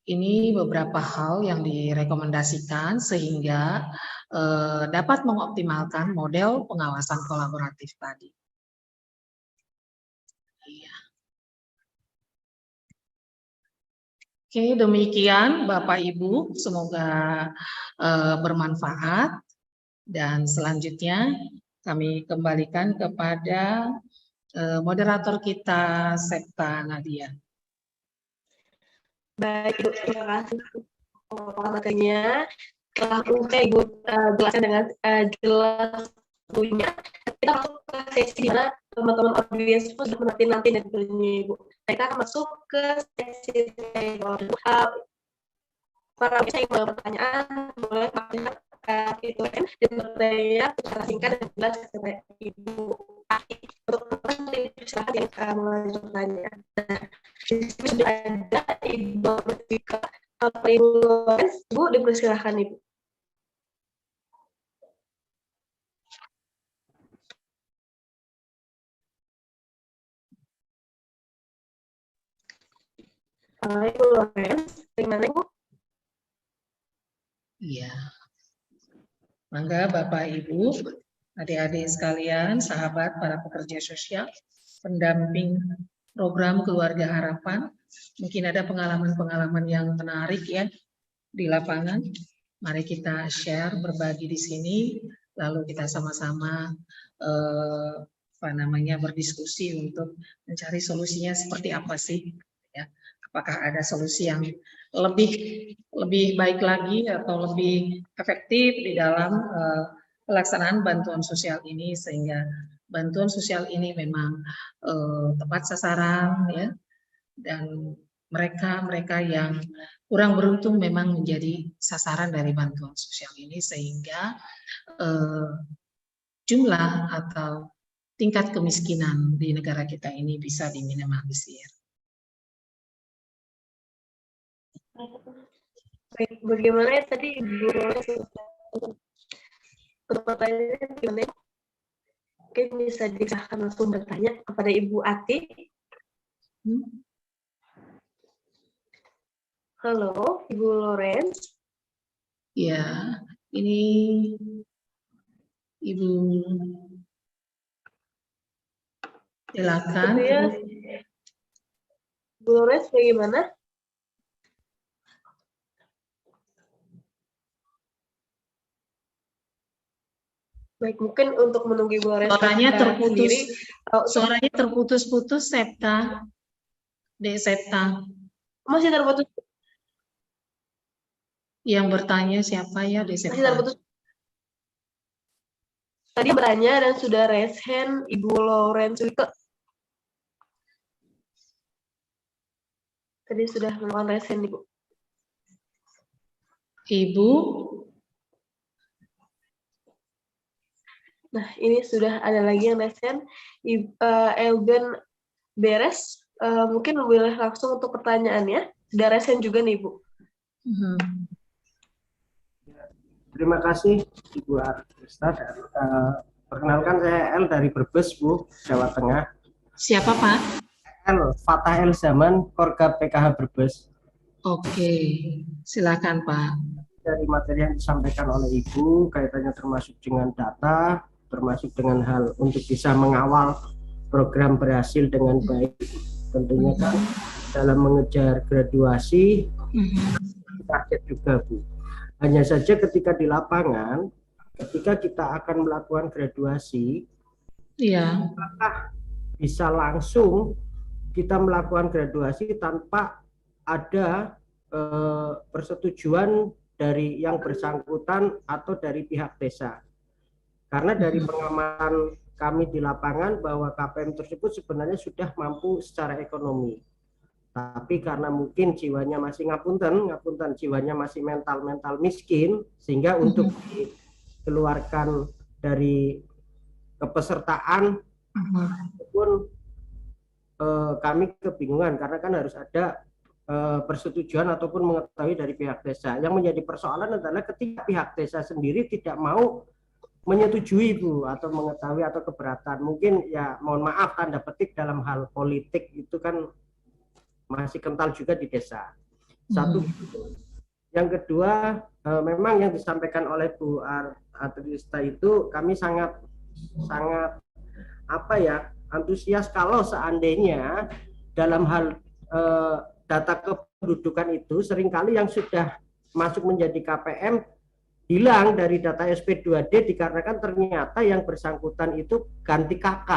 ini beberapa hal yang direkomendasikan sehingga dapat mengoptimalkan model pengawasan kolaboratif tadi. Iya. Oke, demikian Bapak Ibu, semoga bermanfaat. Dan selanjutnya kami kembalikan kepada moderator kita, Septa Nadia. Baik, Ibu, terima kasih pengetahuannya. Setelah Ibu jelaskan dengan jelas tentunya, kita masuk ke sesi di mana teman-teman audiens sudah menanti dan tentunya Ibu. Kita akan masuk ke sesi para yang berpertanyaan boleh itu dan bertanya secara singkat dan jelas kepada Ibu. Untuk silakan yang mengajukan pertanyaan. Di sini sudah ada Ibu Bertika Ibu Lorenz. Ibu, dipersilahkan Ibu. Ibu Lorenz, bagaimana Ibu? Iya. Mangga Bapak Ibu, adik-adik sekalian, sahabat para pekerja sosial, pendamping program Keluarga Harapan, mungkin ada pengalaman-pengalaman yang menarik ya di lapangan. Mari kita share, berbagi di sini, lalu kita sama-sama berdiskusi untuk mencari solusinya seperti apa sih? Ya, apakah ada solusi yang lebih baik lagi atau lebih efektif di dalam pelaksanaan bantuan sosial ini sehingga bantuan sosial ini memang tepat sasaran ya, dan mereka yang kurang beruntung memang menjadi sasaran dari bantuan sosial ini, sehingga jumlah atau tingkat kemiskinan di negara kita ini bisa diminimalisir. Baik, bagaimana ya tadi Ibu Roles pertanyaannya gimana? Mungkin bisa disilahkan langsung bertanya kepada Ibu Ati. Halo, Ibu Lawrence. Ya, ini Ibu, silakan. Ya, Ibu Lawrence bagaimana? Baik, mungkin untuk menunggu Ibu Lawrence suaranya terputus sendiri, suaranya terputus-putus, Septa. Septa. Masih terputus. Yang bertanya siapa ya, Septa? Masih terputus. Tadi bertanya dan sudah raise hand Ibu Lawrence Wike. Tadi sudah melakukan raise hand, Ibu. Ibu. Nah, ini sudah ada lagi yang raise hand. Elben Beres. Mungkin boleh langsung untuk pertanyaannya. Sudah raise hand juga nih, Ibu. Terima kasih Ibu Arista. Perkenalkan saya El dari Brebes, Bu, Jawa Tengah. Siapa, Pak? El Fatah El Zaman, Korga PKH Brebes. Oke, silakan Pak. Dari materi yang disampaikan oleh Ibu, kaitannya termasuk dengan data, termasuk dengan hal untuk bisa mengawal program berhasil dengan baik. Tentunya kan dalam mengejar graduasi, target juga, Bu. Hanya saja ketika di lapangan, ketika kita akan melakukan graduasi, apakah bisa langsung kita melakukan graduasi tanpa ada persetujuan dari yang bersangkutan atau dari pihak desa? Karena dari pengamatan kami di lapangan bahwa KPM tersebut sebenarnya sudah mampu secara ekonomi. Tapi karena mungkin jiwanya masih ngapunten jiwanya masih mental miskin, sehingga untuk dikeluarkan dari kepesertaan pun kami kebingungan, karena kan harus ada persetujuan ataupun mengetahui dari pihak desa. Yang menjadi persoalan adalah ketika pihak desa sendiri tidak mau menyetujui, Bu, atau mengetahui atau keberatan. Mungkin ya mohon maaf tanda petik dalam hal politik itu kan masih kental juga di desa. Satu. Yang kedua, memang yang disampaikan oleh Bu Arista itu kami sangat antusias kalau seandainya dalam hal data kependudukan itu seringkali yang sudah masuk menjadi KPM hilang dari data SP2D dikarenakan ternyata yang bersangkutan itu ganti KK,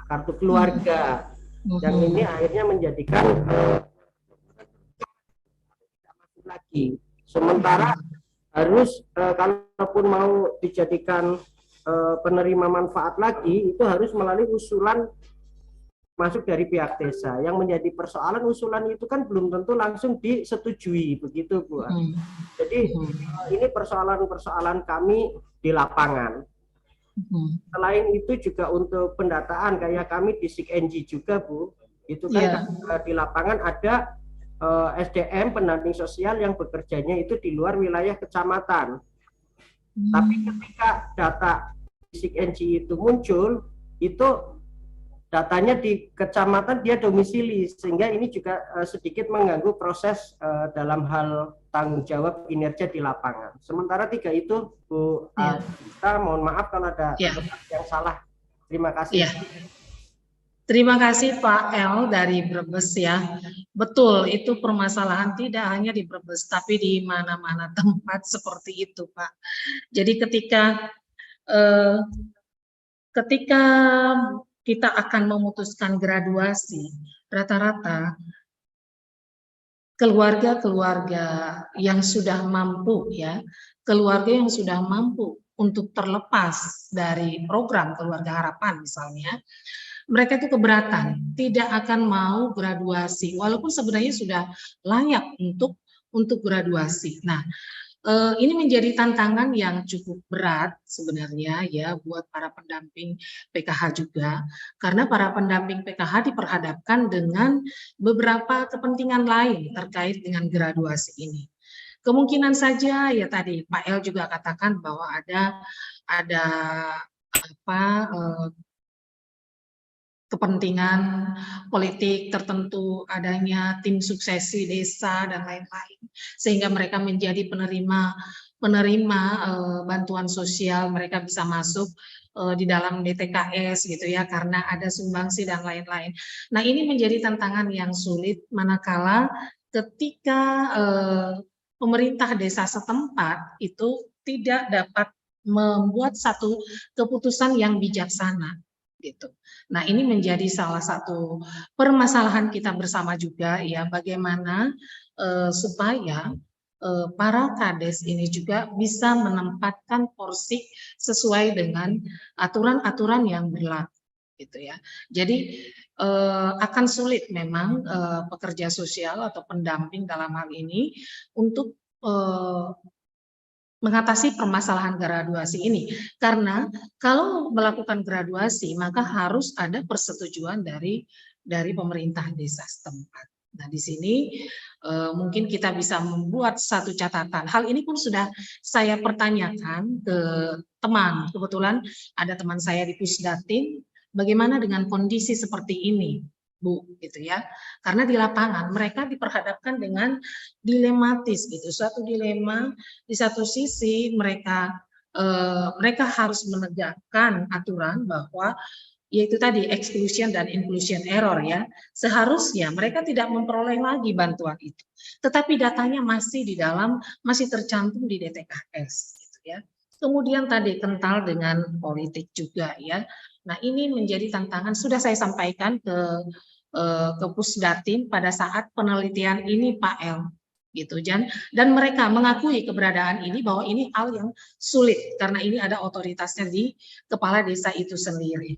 kartu keluarga. Yang ini akhirnya menjadikan lagi. Sementara harus kalaupun mau dijadikan penerima manfaat lagi, itu harus melalui usulan masuk dari pihak desa. Yang menjadi persoalan, usulan itu kan belum tentu langsung disetujui, begitu, Bu. Jadi ini persoalan-persoalan kami di lapangan. Selain itu juga untuk pendataan, kayak kami di SIKNJ juga, Bu, itu kan di lapangan ada SDM pendamping sosial yang bekerjanya itu di luar wilayah kecamatan. Tapi ketika data di SIKNJ itu muncul, itu datanya di kecamatan dia domisili, sehingga ini juga sedikit mengganggu proses dalam hal tanggung jawab kinerja di lapangan. Sementara tiga itu, Bu Arista, mohon maaf kalau ada yang salah. Terima kasih. Terima kasih Pak El dari Brebes ya. Betul, itu permasalahan tidak hanya di Brebes, tapi di mana-mana tempat seperti itu, Pak. Jadi ketika kita akan memutuskan graduasi, rata-rata keluarga-keluarga yang sudah mampu ya, keluarga yang sudah mampu untuk terlepas dari program Keluarga Harapan misalnya, mereka itu keberatan, tidak akan mau graduasi, walaupun sebenarnya sudah layak untuk graduasi. Nah, ini menjadi tantangan yang cukup berat sebenarnya ya buat para pendamping PKH juga, karena para pendamping PKH diperhadapkan dengan beberapa kepentingan lain terkait dengan graduasi ini. Kemungkinan saja ya tadi Pak El juga katakan bahwa ada apa kepentingan politik tertentu, adanya tim suksesi desa dan lain-lain, sehingga mereka menjadi penerima bantuan sosial, mereka bisa masuk di dalam DTKS gitu ya, karena ada sumbangsi dan lain-lain. Nah, ini menjadi tantangan yang sulit manakala ketika pemerintah desa setempat itu tidak dapat membuat satu keputusan yang bijaksana gitu. Nah, ini menjadi salah satu permasalahan kita bersama juga ya, bagaimana supaya para kades ini juga bisa menempatkan porsi sesuai dengan aturan-aturan yang berlaku gitu ya. Jadi akan sulit memang pekerja sosial atau pendamping dalam hal ini untuk mengatasi permasalahan graduasi ini, karena kalau melakukan graduasi maka harus ada persetujuan dari pemerintah desa setempat. Nah, di sini mungkin kita bisa membuat satu catatan. Hal ini pun sudah saya pertanyakan ke teman. Kebetulan ada teman saya di Pusdatin, bagaimana dengan kondisi seperti ini, Bu, gitu ya. Karena di lapangan mereka diperhadapkan dengan dilematis gitu. Suatu dilema, di satu sisi mereka harus menegakkan aturan bahwa yaitu tadi exclusion dan inclusion error ya. Seharusnya mereka tidak memperoleh lagi bantuan itu. Tetapi datanya masih masih tercantum di DTKS gitu ya. Kemudian tadi kental dengan politik juga ya. Nah, ini menjadi tantangan, sudah saya sampaikan ke Pusdatin pada saat penelitian ini Pak El gitu, dan mereka mengakui keberadaan ini, bahwa ini hal yang sulit karena ini ada otoritasnya di kepala desa itu sendiri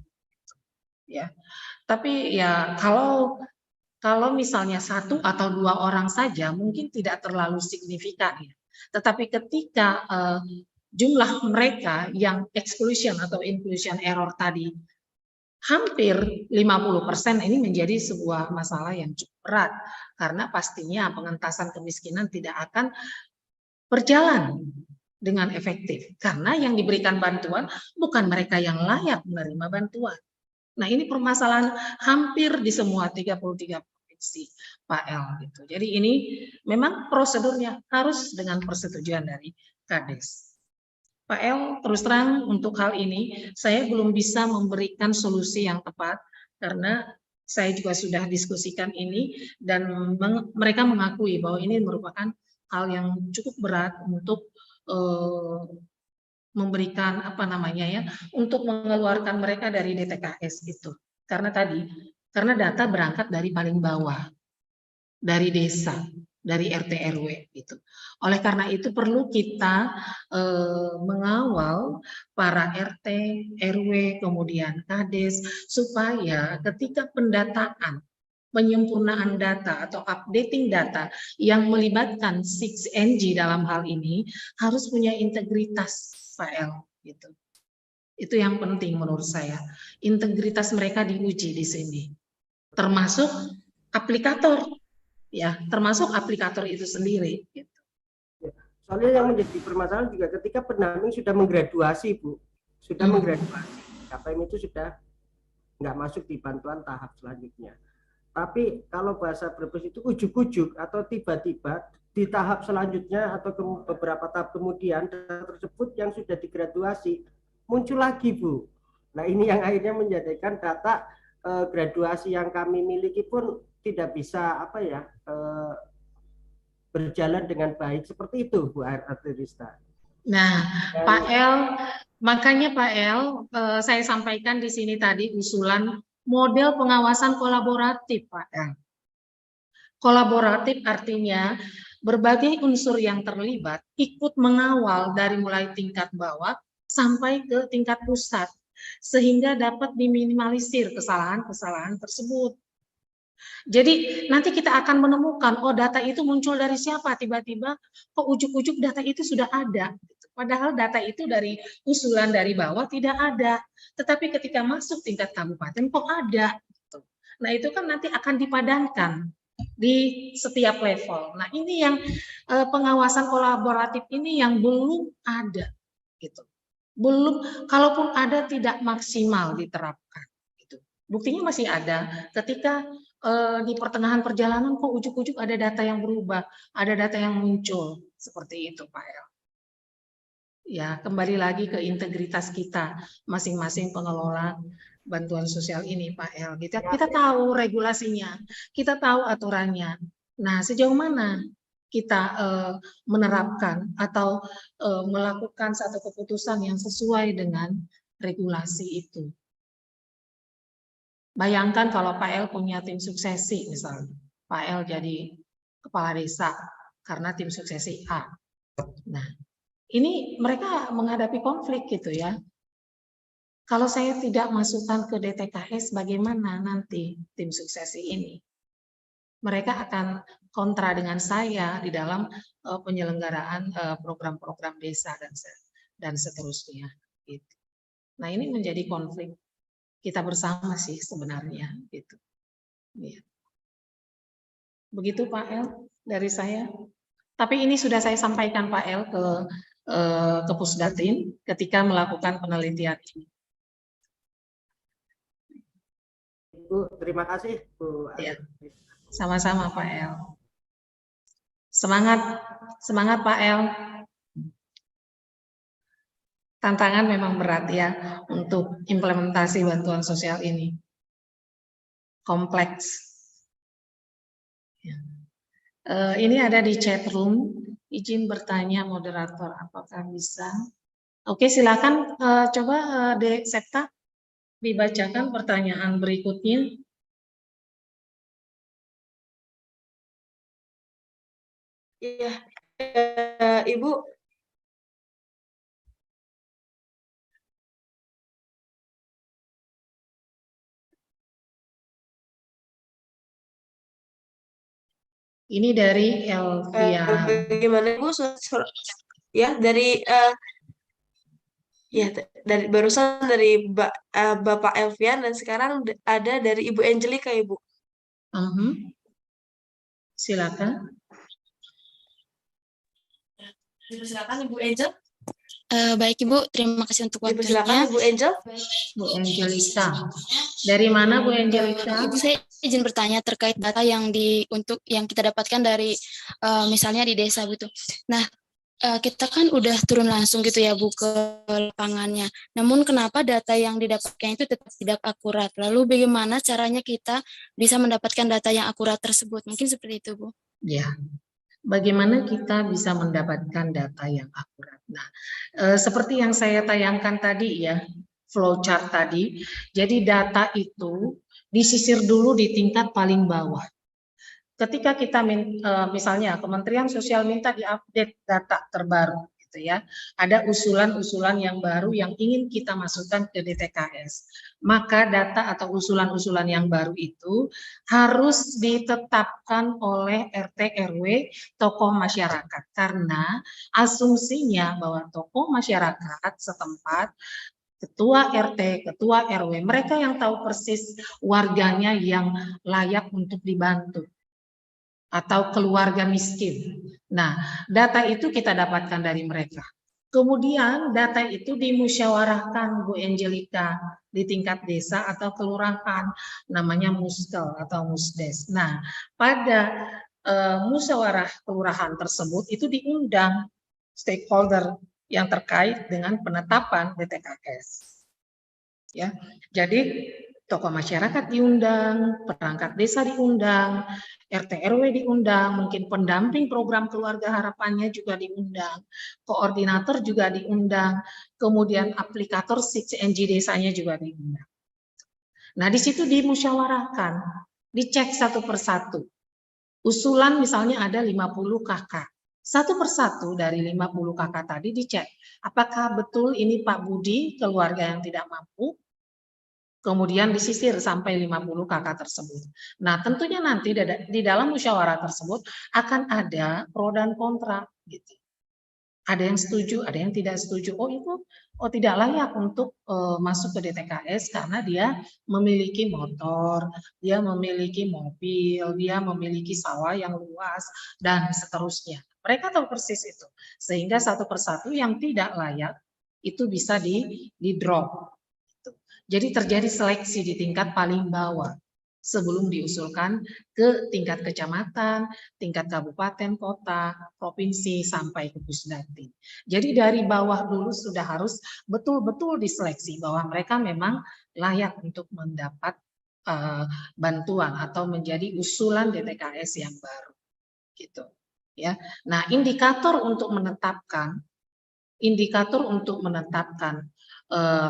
ya. Tapi ya kalau misalnya satu atau dua orang saja mungkin tidak terlalu signifikan ya, tetapi ketika jumlah mereka yang exclusion atau inclusion error tadi hampir 50%, ini menjadi sebuah masalah yang cukup berat, karena pastinya pengentasan kemiskinan tidak akan berjalan dengan efektif, karena yang diberikan bantuan bukan mereka yang layak menerima bantuan. Nah, ini permasalahan hampir di semua 33 provinsi, Pak El gitu. Jadi ini memang prosedurnya harus dengan persetujuan dari Kades. Pak El, terus terang untuk hal ini saya belum bisa memberikan solusi yang tepat, karena saya juga sudah diskusikan ini dan mereka mengakui bahwa ini merupakan hal yang cukup berat untuk memberikan untuk mengeluarkan mereka dari DTKS itu. Karena data berangkat dari paling bawah, dari desa, dari RT RW gitu. Oleh karena itu perlu kita mengawal para RT, RW, kemudian Kades, supaya ketika pendataan, penyempurnaan data atau updating data yang melibatkan 6NG dalam hal ini harus punya integritas, Pak El gitu. Itu yang penting menurut saya. Integritas mereka diuji di sini. Termasuk aplikator. Ya, termasuk aplikator itu sendiri. Gitu. Soalnya yang menjadi permasalahan juga ketika pendamping sudah menggraduasi, Bu, menggraduasi, KPM itu sudah nggak masuk di bantuan tahap selanjutnya. Tapi kalau bahasa Brebes itu ujuk-ujuk atau tiba-tiba di tahap selanjutnya atau beberapa tahap kemudian data tersebut yang sudah digraduasi muncul lagi, Bu. Nah, ini yang akhirnya menjadikan data graduasi yang kami miliki pun tidak bisa berjalan dengan baik seperti itu, Bu Artirista. Nah, Pak El, makanya Pak El, saya sampaikan di sini tadi usulan model pengawasan kolaboratif, Pak El. Kolaboratif artinya berbagai unsur yang terlibat ikut mengawal dari mulai tingkat bawah sampai ke tingkat pusat, sehingga dapat diminimalisir kesalahan-kesalahan tersebut. Jadi nanti kita akan menemukan, oh data itu muncul dari siapa, tiba-tiba kok ujuk-ujuk data itu sudah ada. Padahal data itu dari usulan dari bawah tidak ada, tetapi ketika masuk tingkat kabupaten kok ada. Nah itu kan nanti akan dipadankan di setiap level. Nah ini yang pengawasan kolaboratif ini yang belum ada, gitu. Belum, kalaupun ada tidak maksimal diterapkan. Gitu. Buktinya masih ada ketika di pertengahan perjalanan kok ujuk-ujuk ada data yang berubah, ada data yang muncul seperti itu, Pak El. Ya, kembali lagi ke integritas kita masing-masing pengelola bantuan sosial ini, Pak El. Kita tahu regulasinya, kita tahu aturannya. Nah, sejauh mana kita menerapkan atau melakukan satu keputusan yang sesuai dengan regulasi itu. Bayangkan kalau Pak El punya tim suksesi misalnya, Pak El jadi kepala desa karena tim suksesi A. Nah, ini mereka menghadapi konflik gitu ya. Kalau saya tidak masukkan ke DTKS, bagaimana nanti tim suksesi ini? Mereka akan kontra dengan saya di dalam penyelenggaraan program-program desa dan seterusnya. Gitu. Nah ini menjadi konflik kita bersama sih sebenarnya. Gitu. Ya. Begitu Pak El dari saya. Tapi ini sudah saya sampaikan Pak El ke Pusdatin ketika melakukan penelitian ini. Bu, terima kasih Bu. Ya. Sama-sama Pak El. Semangat Pak El. Tantangan memang berat ya untuk implementasi bantuan sosial ini. Kompleks. Ya. Ini ada di chat room. Izin bertanya moderator, apakah bisa? Oke, silakan coba Dek Septa dibacakan pertanyaan berikutnya. Iya, Ibu. Ini dari Elvia. Bagaimana Ibu? Ya, dari ya dari barusan dari Bapak Elvian dan sekarang ada dari Ibu Angelika, Ibu. Silakan. Silakan Ibu Angel. Baik Ibu, terima kasih untuk waktunya. Silakan Ibu Angel. Bu Angelika. Dari mana Bu Angelika? Ibu, saya izin bertanya terkait data yang yang kita dapatkan dari misalnya di desa gitu. Nah, kita kan udah turun langsung gitu ya Bu ke lapangannya. Namun kenapa data yang didapatkan itu tetap tidak akurat? Lalu bagaimana caranya kita bisa mendapatkan data yang akurat tersebut? Mungkin seperti itu Bu. Ya. Bagaimana kita bisa mendapatkan data yang akurat? Nah, seperti yang saya tayangkan tadi ya, flowchart tadi. Jadi data itu disisir dulu di tingkat paling bawah. Ketika kita misalnya Kementerian Sosial minta diupdate data terbaru gitu ya. Ada usulan-usulan yang baru yang ingin kita masukkan ke DTKS. Maka data atau usulan-usulan yang baru itu harus ditetapkan oleh RT RW tokoh masyarakat karena asumsinya bahwa tokoh masyarakat setempat ketua RT, ketua RW, mereka yang tahu persis warganya yang layak untuk dibantu atau keluarga miskin. Nah, data itu kita dapatkan dari mereka. Kemudian data itu dimusyawarahkan Bu Angelika di tingkat desa atau kelurahan, namanya muskel atau musdes. Nah, pada musyawarah kelurahan tersebut itu diundang stakeholder yang terkait dengan penetapan DTKS. Ya, jadi tokoh masyarakat diundang, perangkat desa diundang, RT RW diundang, mungkin pendamping program keluarga harapannya juga diundang, koordinator juga diundang, kemudian aplikator CNG desanya juga diundang. Nah, di situ dimusyawarahkan, dicek satu persatu. Usulan misalnya ada 50 KK. Satu persatu dari 50 kakak tadi dicek, apakah betul ini Pak Budi, keluarga yang tidak mampu, kemudian disisir sampai 50 kakak tersebut. Nah, tentunya nanti di dalam musyawarah tersebut akan ada pro dan kontra gitu. Ada yang setuju, ada yang tidak setuju. Oh itu, oh tidak layak untuk masuk ke DTKS karena dia memiliki motor, dia memiliki mobil, dia memiliki sawah yang luas dan seterusnya. Mereka tahu persis itu, sehingga satu persatu yang tidak layak itu bisa di drop. Jadi terjadi seleksi di tingkat paling bawah sebelum diusulkan ke tingkat kecamatan, tingkat kabupaten, kota, provinsi, sampai ke Pusdati. Jadi dari bawah dulu sudah harus betul-betul diseleksi bahwa mereka memang layak untuk mendapat bantuan atau menjadi usulan DTKS yang baru. Gitu. Ya. Nah, indikator untuk menetapkan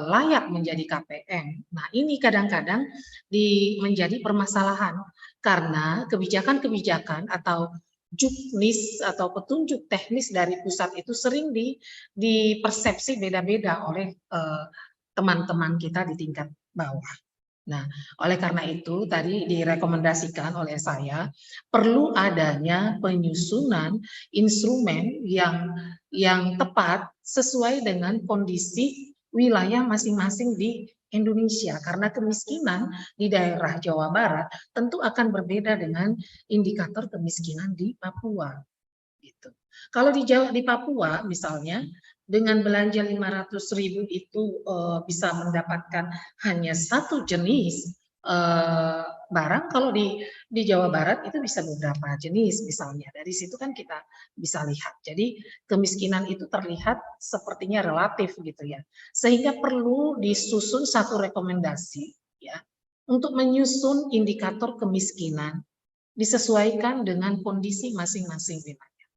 layak menjadi KPM. Nah, ini kadang-kadang menjadi permasalahan karena kebijakan-kebijakan atau juknis atau petunjuk teknis dari pusat itu sering dipersepsi beda-beda oleh teman-teman kita di tingkat bawah. Nah, oleh karena itu tadi direkomendasikan oleh saya perlu adanya penyusunan instrumen yang tepat sesuai dengan kondisi wilayah masing-masing di Indonesia karena kemiskinan di daerah Jawa Barat tentu akan berbeda dengan indikator kemiskinan di Papua. Gitu. Kalau di Papua misalnya dengan belanja 500.000 itu bisa mendapatkan hanya satu jenis barang, kalau di Jawa Barat itu bisa beberapa jenis misalnya. Dari situ kan kita bisa lihat. Jadi kemiskinan itu terlihat sepertinya relatif gitu ya. Sehingga perlu disusun satu rekomendasi ya untuk menyusun indikator kemiskinan disesuaikan dengan kondisi masing-masing wilayah.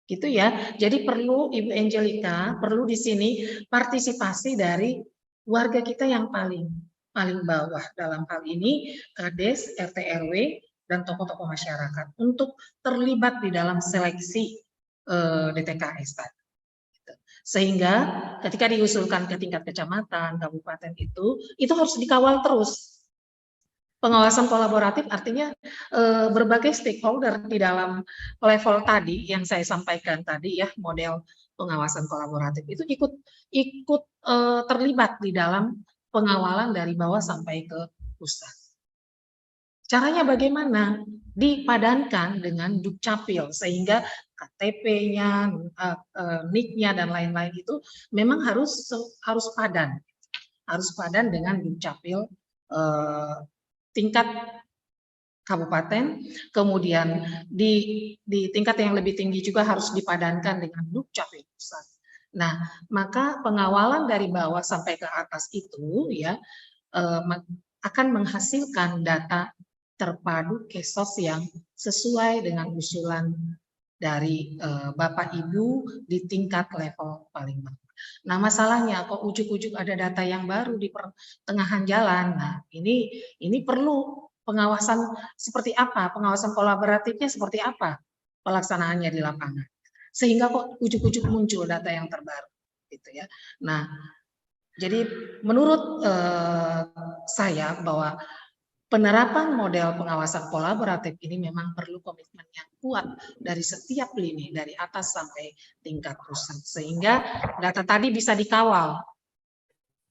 Gitu ya. Jadi perlu Ibu Angelica, perlu di sini partisipasi dari warga kita yang paling bawah dalam hal ini Kades, RT RW dan tokoh-tokoh masyarakat untuk terlibat di dalam seleksi DTKS tadi. Sehingga ketika diusulkan ke tingkat kecamatan, kabupaten itu harus dikawal terus. Pengawasan kolaboratif artinya berbagai stakeholder di dalam level tadi yang saya sampaikan tadi ya, model pengawasan kolaboratif itu ikut terlibat di dalam pengawalan dari bawah sampai ke pusat. Caranya bagaimana? Dipadankan dengan Dukcapil sehingga KTP-nya, NIK-nya dan lain-lain itu memang harus padan. Harus padan dengan Dukcapil tingkat kabupaten, kemudian di tingkat yang lebih tinggi juga harus dipadankan dengan Dukcapil pusat. Nah, maka pengawalan dari bawah sampai ke atas itu ya akan menghasilkan data terpadu KESOS yang sesuai dengan usulan dari Bapak Ibu di tingkat level paling bawah. Nah, masalahnya kok ujuk-ujuk ada data yang baru di pertengahan jalan. Nah, ini perlu pengawasan seperti apa? Pengawasan kolaboratifnya seperti apa? Pelaksanaannya di lapangan. Sehingga kok ujuk-ujuk muncul data yang terbaru gitu ya. Nah, jadi menurut saya bahwa penerapan model pengawasan kolaboratif ini memang perlu komitmen yang kuat dari setiap lini, dari atas sampai tingkat pusat. Sehingga data tadi bisa dikawal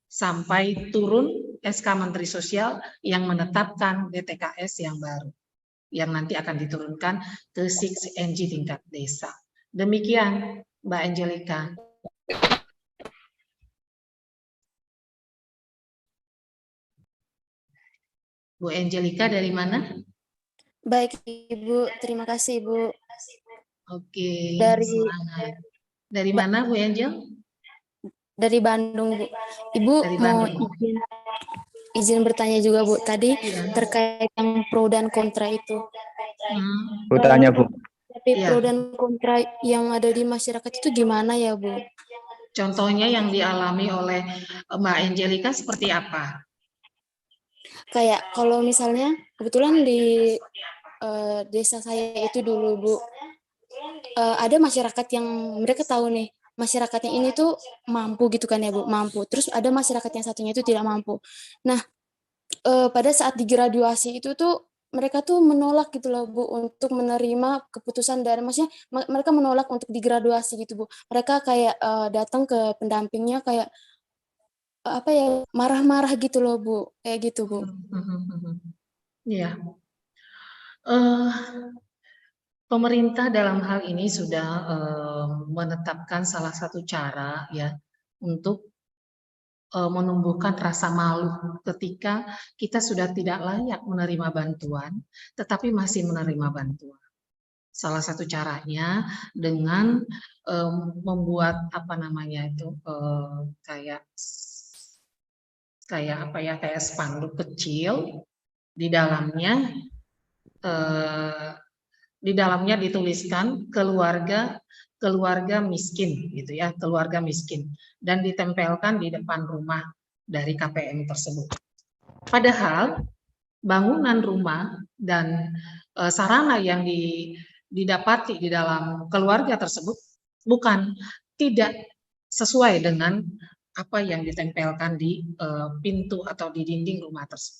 sampai turun SK Menteri Sosial yang menetapkan DTKS yang baru, yang nanti akan diturunkan ke 6NG tingkat desa. Demikian Mbak Angelica. Bu Angelica dari mana? Baik Ibu, terima kasih Ibu. Oke, Dari semangat. Dari mana Bu Angel? Dari Bandung Bu. Ibu Dari mau Bandung. izin bertanya juga Bu tadi terkait yang pro dan kontra itu. Bu tanya Bu. Tapi pro dan kontra yang ada di masyarakat itu gimana ya Bu? Contohnya yang dialami oleh Mbak Angelica seperti apa? Kayak kalau misalnya kebetulan di desa saya itu dulu Bu, ada masyarakat yang mereka tahu nih, masyarakatnya ini tuh mampu gitu kan ya Bu, mampu. Terus ada masyarakat yang satunya itu tidak mampu. Nah, pada saat digraduasi itu tuh mereka tuh menolak gitu loh Bu untuk menerima keputusan dari maksudnya mereka menolak untuk digraduasi gitu Bu. Mereka kayak datang ke pendampingnya kayak apa ya marah-marah gitu loh Bu, kayak gitu Bu. Iya. Pemerintah dalam hal ini sudah menetapkan salah satu cara ya untuk menumbuhkan rasa malu ketika kita sudah tidak layak menerima bantuan, tetapi masih menerima bantuan. Salah satu caranya dengan membuat apa namanya itu kayak spanduk kecil di dalamnya dituliskan keluarga miskin gitu ya, keluarga miskin, dan ditempelkan di depan rumah dari KPM tersebut. Padahal bangunan rumah dan sarana yang didapati di dalam keluarga tersebut tidak sesuai dengan apa yang ditempelkan di pintu atau di dinding rumah tersebut.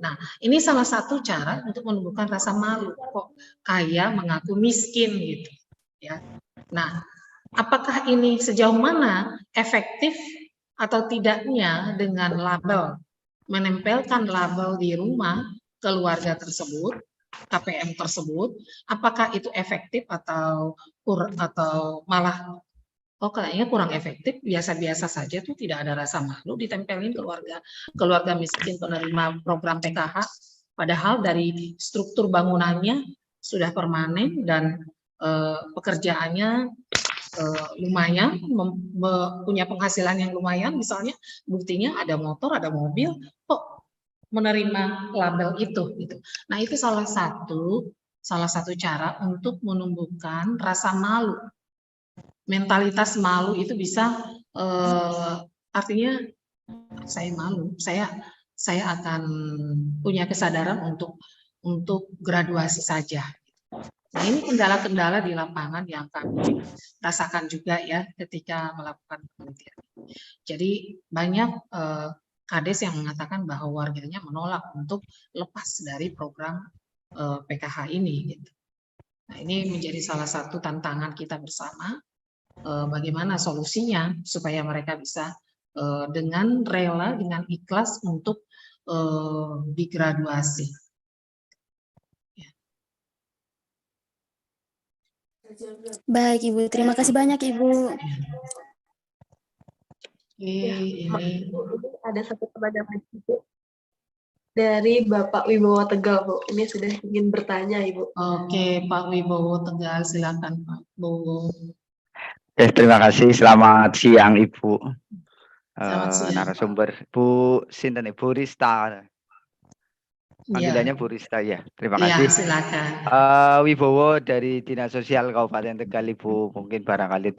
Nah, ini salah satu cara untuk menumbuhkan rasa malu, kok kaya mengaku miskin gitu ya. Nah, apakah ini sejauh mana efektif atau tidaknya dengan label, menempelkan label di rumah keluarga tersebut, KPM tersebut, apakah itu efektif atau malah kayaknya kurang efektif, biasa-biasa saja tuh, tidak ada rasa malu ditempelin keluarga miskin penerima program PKH, padahal dari struktur bangunannya sudah permanen dan pekerjaannya lumayan, punya penghasilan yang lumayan, misalnya buktinya ada motor, ada mobil, kok menerima label itu gitu. Nah, itu salah satu cara untuk menumbuhkan rasa malu. Mentalitas malu itu bisa artinya saya malu, saya akan punya kesadaran untuk graduasi saja. Nah, ini kendala-kendala di lapangan yang kami rasakan juga ya ketika melakukan penelitian. Jadi banyak kades yang mengatakan bahwa warganya menolak untuk lepas dari program PKH ini. Gitu. Nah, ini menjadi salah satu tantangan kita bersama. Bagaimana solusinya supaya mereka bisa dengan rela, dengan ikhlas untuk digraduasi. Baik Ibu, terima kasih banyak Ibu. Ini ada satu pertanyaan Ibu dari Bapak Wibowo Tegal, Bu. Ini sudah ingin bertanya, Ibu. Oke, Pak Wibowo Tegal, silakan Pak Bowo. Terima kasih. Selamat siang Ibu. Selamat siang. Narasumber Bu Sinten Bu Rista. Panggilannya Bu Rista ya. Terima kasih. Silakan. Wibowo dari Dinas Sosial Kabupaten Tegal Ibu. Mungkin barangkali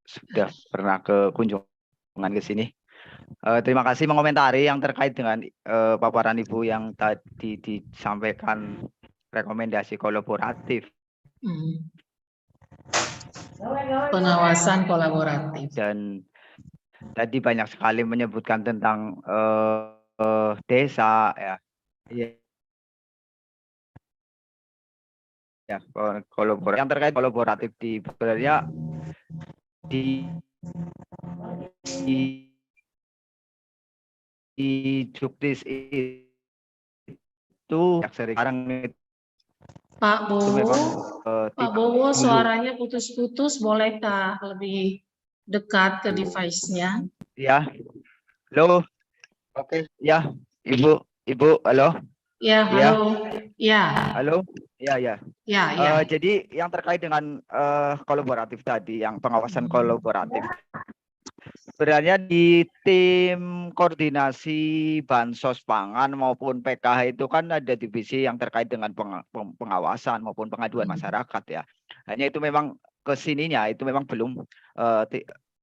sudah pernah ke kunjungan ke sini. Terima kasih mengomentari yang terkait dengan paparan Ibu yang tadi disampaikan rekomendasi kolaboratif. Pengawasan kolaboratif. Dan tadi banyak sekali menyebutkan tentang desa ya. Ya, kolaboratif. Yang terkait kolaboratif sebenarnya di Juktis itu sekarang Pak Bowo, memang, Pak Bowo suaranya putus-putus, bolehkah lebih dekat ke device-nya? Ya, halo, oke, ya, Ibu, halo. Ya, halo, ya. Halo, ya. Jadi yang terkait dengan kolaboratif tadi, yang pengawasan kolaboratif. Sebenarnya di tim koordinasi bansos pangan maupun PKH itu kan ada divisi yang terkait dengan pengawasan maupun pengaduan masyarakat ya. Hanya itu memang kesininya itu memang belum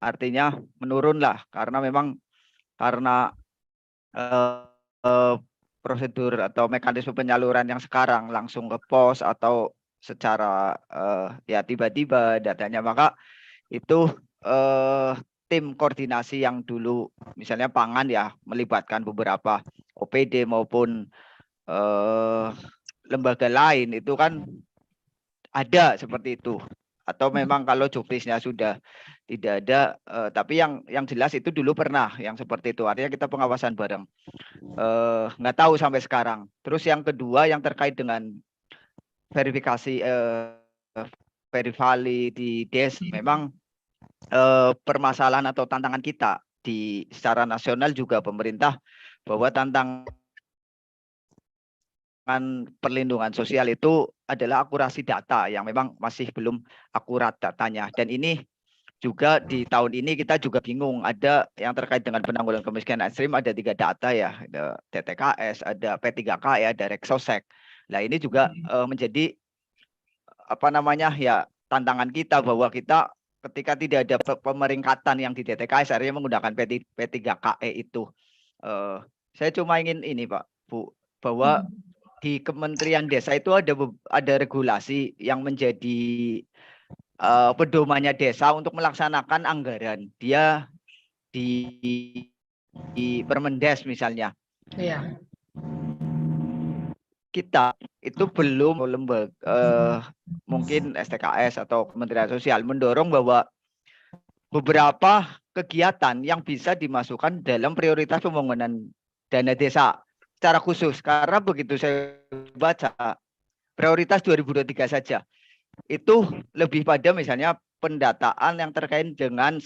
artinya menurun lah karena prosedur atau mekanisme penyaluran yang sekarang langsung ke pos atau secara ya tiba-tiba datanya, maka itu tim koordinasi yang dulu misalnya pangan ya melibatkan beberapa OPD maupun lembaga lain itu kan ada seperti itu. Atau memang kalau jobdesknya sudah tidak ada, tapi yang jelas itu dulu pernah yang seperti itu. Artinya kita pengawasan bareng. Nggak tahu sampai sekarang. Terus yang kedua yang terkait dengan verifikasi Verivali di DES, memang permasalahan atau tantangan kita di secara nasional juga pemerintah bahwa tantangan perlindungan sosial itu adalah akurasi data yang memang masih belum akurat datanya. Dan ini juga di tahun ini kita juga bingung, ada yang terkait dengan penanggulangan kemiskinan ekstrim, ada 3 data ya, ada TTKS, ada P3K, ada Reksosek. Nah ini juga menjadi apa namanya ya tantangan kita, bahwa kita ketika tidak ada pemeringkatan yang di TTKS akhirnya menggunakan P3KE itu. Saya cuma ingin ini Pak, Bu, bahwa di Kementerian Desa itu ada regulasi yang menjadi pedomannya desa untuk melaksanakan anggaran. Dia di Permendes misalnya. Iya. Kita itu belum lembaga mungkin STKS atau Kementerian Sosial mendorong bahwa beberapa kegiatan yang bisa dimasukkan dalam prioritas pembangunan dana desa secara khusus, karena begitu saya baca prioritas 2023 saja itu lebih pada misalnya pendataan yang terkait dengan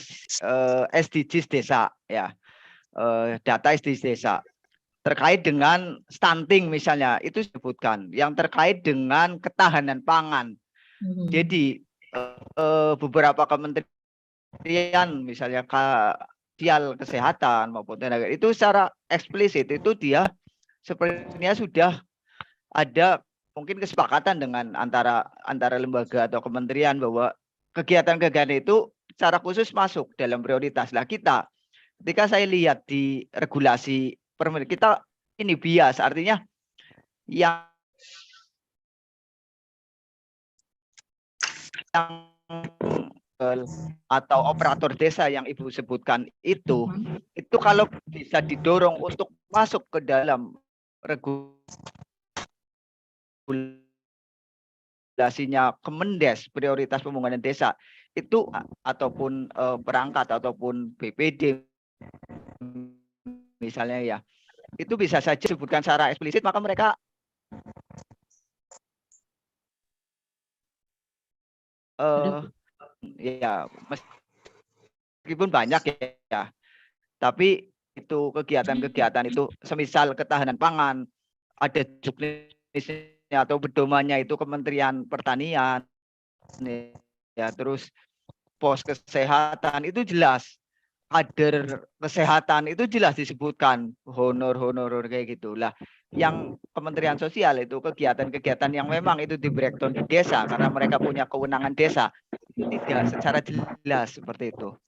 SDGs desa ya, data SDGs desa terkait dengan stunting misalnya itu disebutkan, yang terkait dengan ketahanan pangan. Jadi beberapa kementerian misalnya Sosial, Kesehatan maupun tenaga itu secara eksplisit itu dia sepertinya sudah ada mungkin kesepakatan dengan antara lembaga atau kementerian bahwa kegiatan-kegiatan itu secara khusus masuk dalam prioritas. Lah kita ketika saya lihat di regulasi kita ini bias, artinya yang atau operator desa yang Ibu sebutkan itu kalau bisa didorong untuk masuk ke dalam regulasinya Kemendes prioritas pembangunan desa itu, ataupun perangkat ataupun BPD misalnya ya, itu bisa saja disebutkan secara eksplisit, maka mereka ya meskipun banyak ya, tapi itu kegiatan-kegiatan itu semisal ketahanan pangan ada juknisnya atau pedomannya itu Kementerian Pertanian ya, terus pos kesehatan itu jelas, kader kesehatan itu jelas disebutkan, honor kayak gitulah. Yang Kementerian Sosial itu kegiatan-kegiatan yang memang itu di breakdown di desa karena mereka punya kewenangan desa itu tidak secara jelas seperti itu.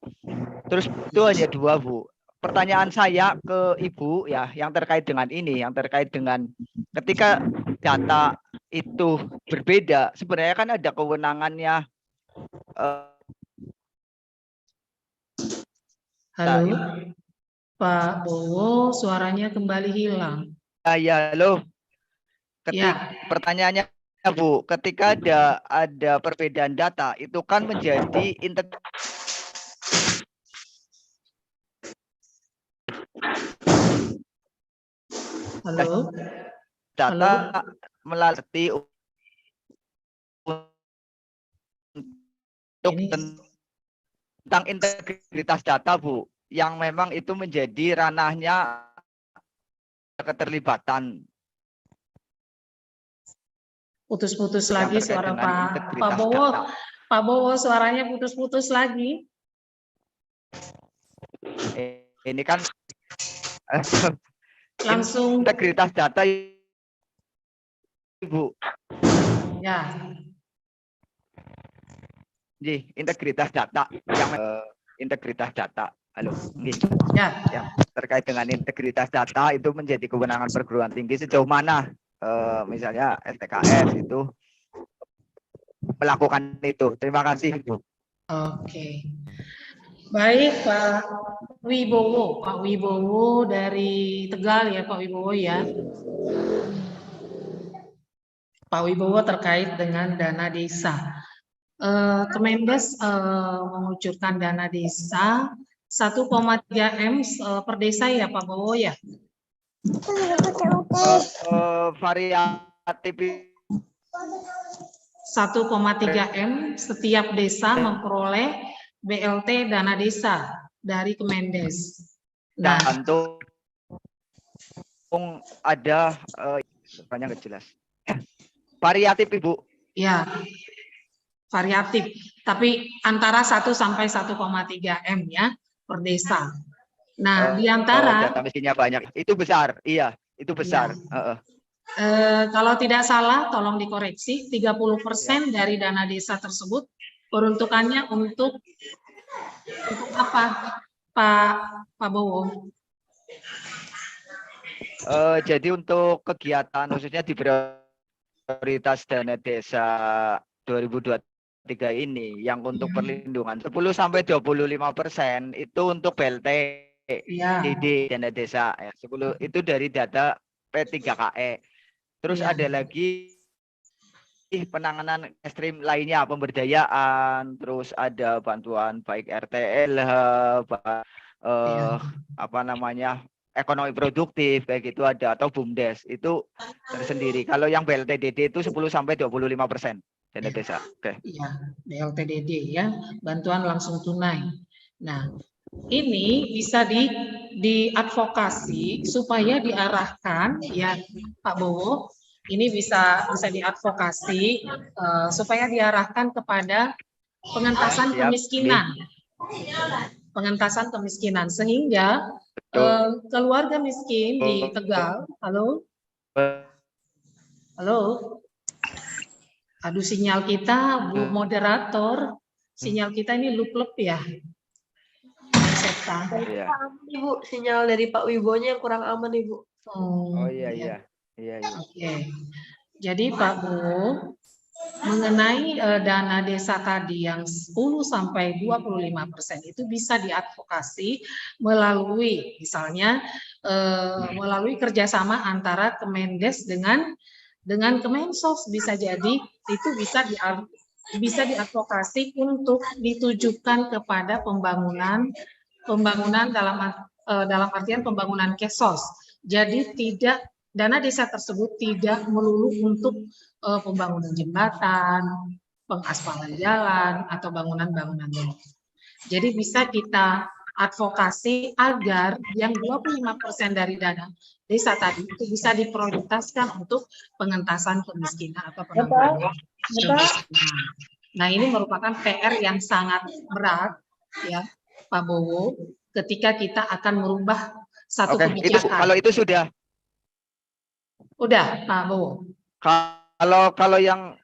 Terus itu hanya 2 Bu. Pertanyaan saya ke Ibu ya, yang terkait dengan ini, yang terkait dengan ketika data itu berbeda, sebenarnya kan ada kewenangannya. Halo, Pak Bowo, suaranya kembali hilang. Ya, halo. Pertanyaannya Bu, ketika ada perbedaan data itu kan menjadi Halo. Data melalui untuk tentang integritas data Bu, yang memang itu menjadi ranahnya keterlibatan. Putus-putus lagi suara Pak Bowo. Data. Pak Bowo suaranya putus-putus lagi. Ini kan langsung integritas data Ibu. Ya. Jadi integritas data yang integritas data. Halo. Ya. Yang terkait dengan integritas data itu menjadi kewenangan perguruan tinggi sejauh mana misalnya STKS itu melakukan itu. Terima kasih, Bu. Oke. Baik, Pak Wibowo. Pak Wibowo dari Tegal ya, Pak Wibowo ya. Pak Wibowo terkait dengan dana desa. Kemendes mengucurkan dana desa 1,3 M per desa ya Pak Bowo ya? Variatif 1,3 M setiap desa memperoleh BLT dana desa dari Kemendes. Nah, ada banyak nggak jelas. Variatif Ibu. Ya. Variatif, tapi antara 1 sampai 1,3 M ya per desa. Nah, di antara data miskinnya banyak, itu besar, iya, itu besar. Ya. Kalau tidak salah, tolong dikoreksi, 30% dari dana desa tersebut peruntukannya untuk apa, Pak Bowo? Jadi untuk kegiatan khususnya di prioritas dana desa 2023 ini yang untuk perlindungan 10 sampai 25% itu untuk BLT DD dana desa ya. 10 itu dari data P3KE. Terus ada lagi penanganan ekstrim lainnya, pemberdayaan, terus ada bantuan baik RTL, apa namanya, ekonomi produktif kayak gitu ada, atau BUMDes itu tersendiri. Kalau yang BLT DD itu 10 sampai 25%. Dana desa. Oke. Iya, BLTDD ya, bantuan langsung tunai. Nah, ini bisa diadvokasi supaya diarahkan ya Pak Bowo, ini bisa diadvokasi supaya diarahkan kepada pengentasan kemiskinan. Pengentasan kemiskinan sehingga keluarga miskin di Tegal, halo? Halo? Aduh, sinyal kita, Bu Moderator, sinyal kita ini lup-lup ya. Iya. Ibu, sinyal dari Pak Wibowo-nya yang kurang aman, Ibu. Oh iya. Oke. Jadi Pak Bu, mengenai dana desa tadi yang 10 sampai 25% itu bisa diadvokasi melalui misalnya melalui kerjasama antara Kemendes dengan Kemensos, bisa jadi itu bisa diadvokasi untuk ditujukan kepada pembangunan dalam artian pembangunan kesos. Jadi dana desa tersebut tidak melulu untuk pembangunan jembatan, pengaspalan jalan atau bangunan-bangunan lain. Jadi bisa kita advokasi agar yang 25% dari dana desa tadi itu bisa diprioritaskan untuk pengentasan kemiskinan atau penanggulangan kemiskinan. Nah, ini merupakan PR yang sangat berat ya Pak Bowo ketika kita akan merubah satu kebijakan. Kalau itu sudah Pak Bowo. Kalau yang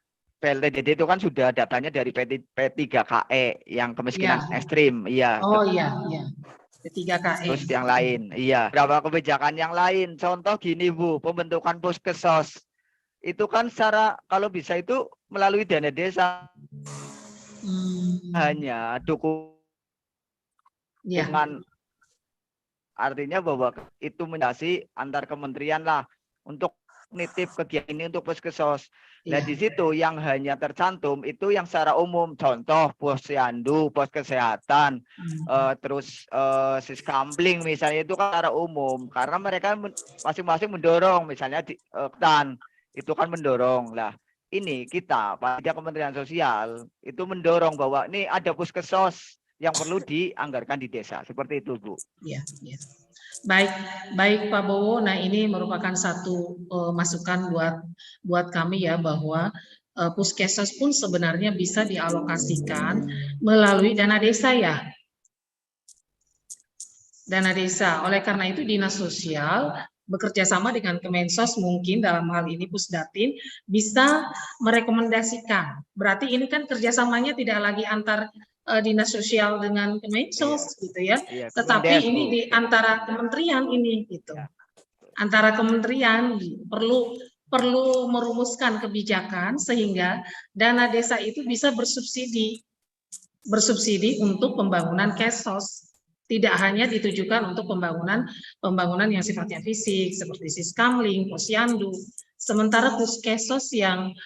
BLTDD itu kan sudah datanya dari P3KE yang kemiskinan ekstrim, iya. Oh iya. P3KE. Terus yang lain, iya. Berapa kebijakan yang lain? Contoh gini Bu, pembentukan puskesos itu kan secara kalau bisa itu melalui dana desa. Hanya dukungan, artinya bahwa itu menjadi antar kementerian lah untuk nitip kegiatan ini untuk puskesmas. Nah di situ yang hanya tercantum itu yang secara umum, contoh posyandu, pos kesehatan, terus siskampling misalnya, itu kan secara umum karena mereka masing-masing mendorong, misalnya di KTAN itu kan mendorong lah. Ini kita pada Kementerian Sosial itu mendorong bahwa ini ada puskesmas yang perlu dianggarkan di desa, seperti itu Bu. Iya. Baik Pak Bowo. Nah ini merupakan satu masukan buat kami ya bahwa puskesmas pun sebenarnya bisa dialokasikan melalui dana desa ya. Dana desa. Oleh karena itu Dinas Sosial bekerja sama dengan Kemensos, mungkin dalam hal ini Pusdatin bisa merekomendasikan. Berarti ini kan kerjasamanya tidak lagi antar Dinas Sosial dengan Kemensos gitu ya, tetapi ini di antara kementerian ini gitu. Antara kementerian perlu perlu merumuskan kebijakan sehingga dana desa itu bisa bersubsidi untuk pembangunan kesos. Tidak hanya ditujukan untuk pembangunan yang sifatnya fisik seperti Siskamling, Posyandu. Sementara kesos yang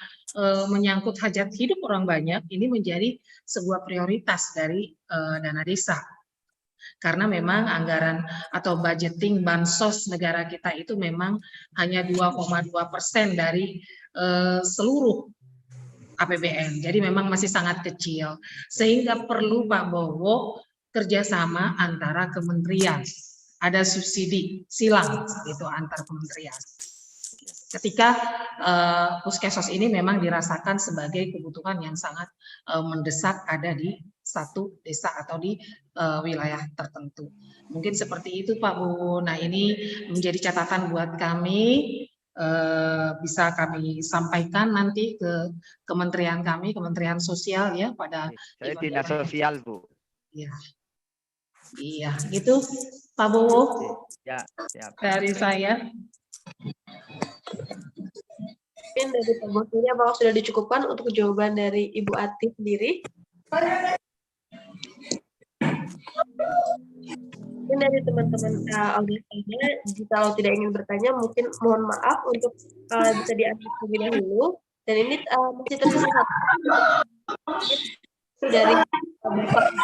menyangkut hajat hidup orang banyak ini menjadi sebuah prioritas dari dana desa. Karena memang anggaran atau budgeting bansos negara kita itu memang hanya 2,2% dari seluruh APBN. Jadi memang masih sangat kecil. Sehingga perlu Pak Bowo kerjasama antara kementerian. Ada subsidi silang itu antar kementerian. Ketika puskesmas ini memang dirasakan sebagai kebutuhan yang sangat mendesak ada di satu desa atau di wilayah tertentu. Mungkin seperti itu Pak Bu. Nah ini menjadi catatan buat kami, bisa kami sampaikan nanti ke kementerian kami, Kementerian Sosial ya pada saya Dinas Sosial Bu. Iya, iya gitu Pak Bowo. Ya, siap. Dari saya. Mungkin dari Pak Bosnya apakah sudah dicukupkan untuk jawaban dari Ibu Ati sendiri? Mungkin dari teman-teman audiensnya, kalau tidak ingin bertanya, mungkin mohon maaf untuk bisa diangkat terlebih dahulu. Dan ini masih tersisa satu dari Bapak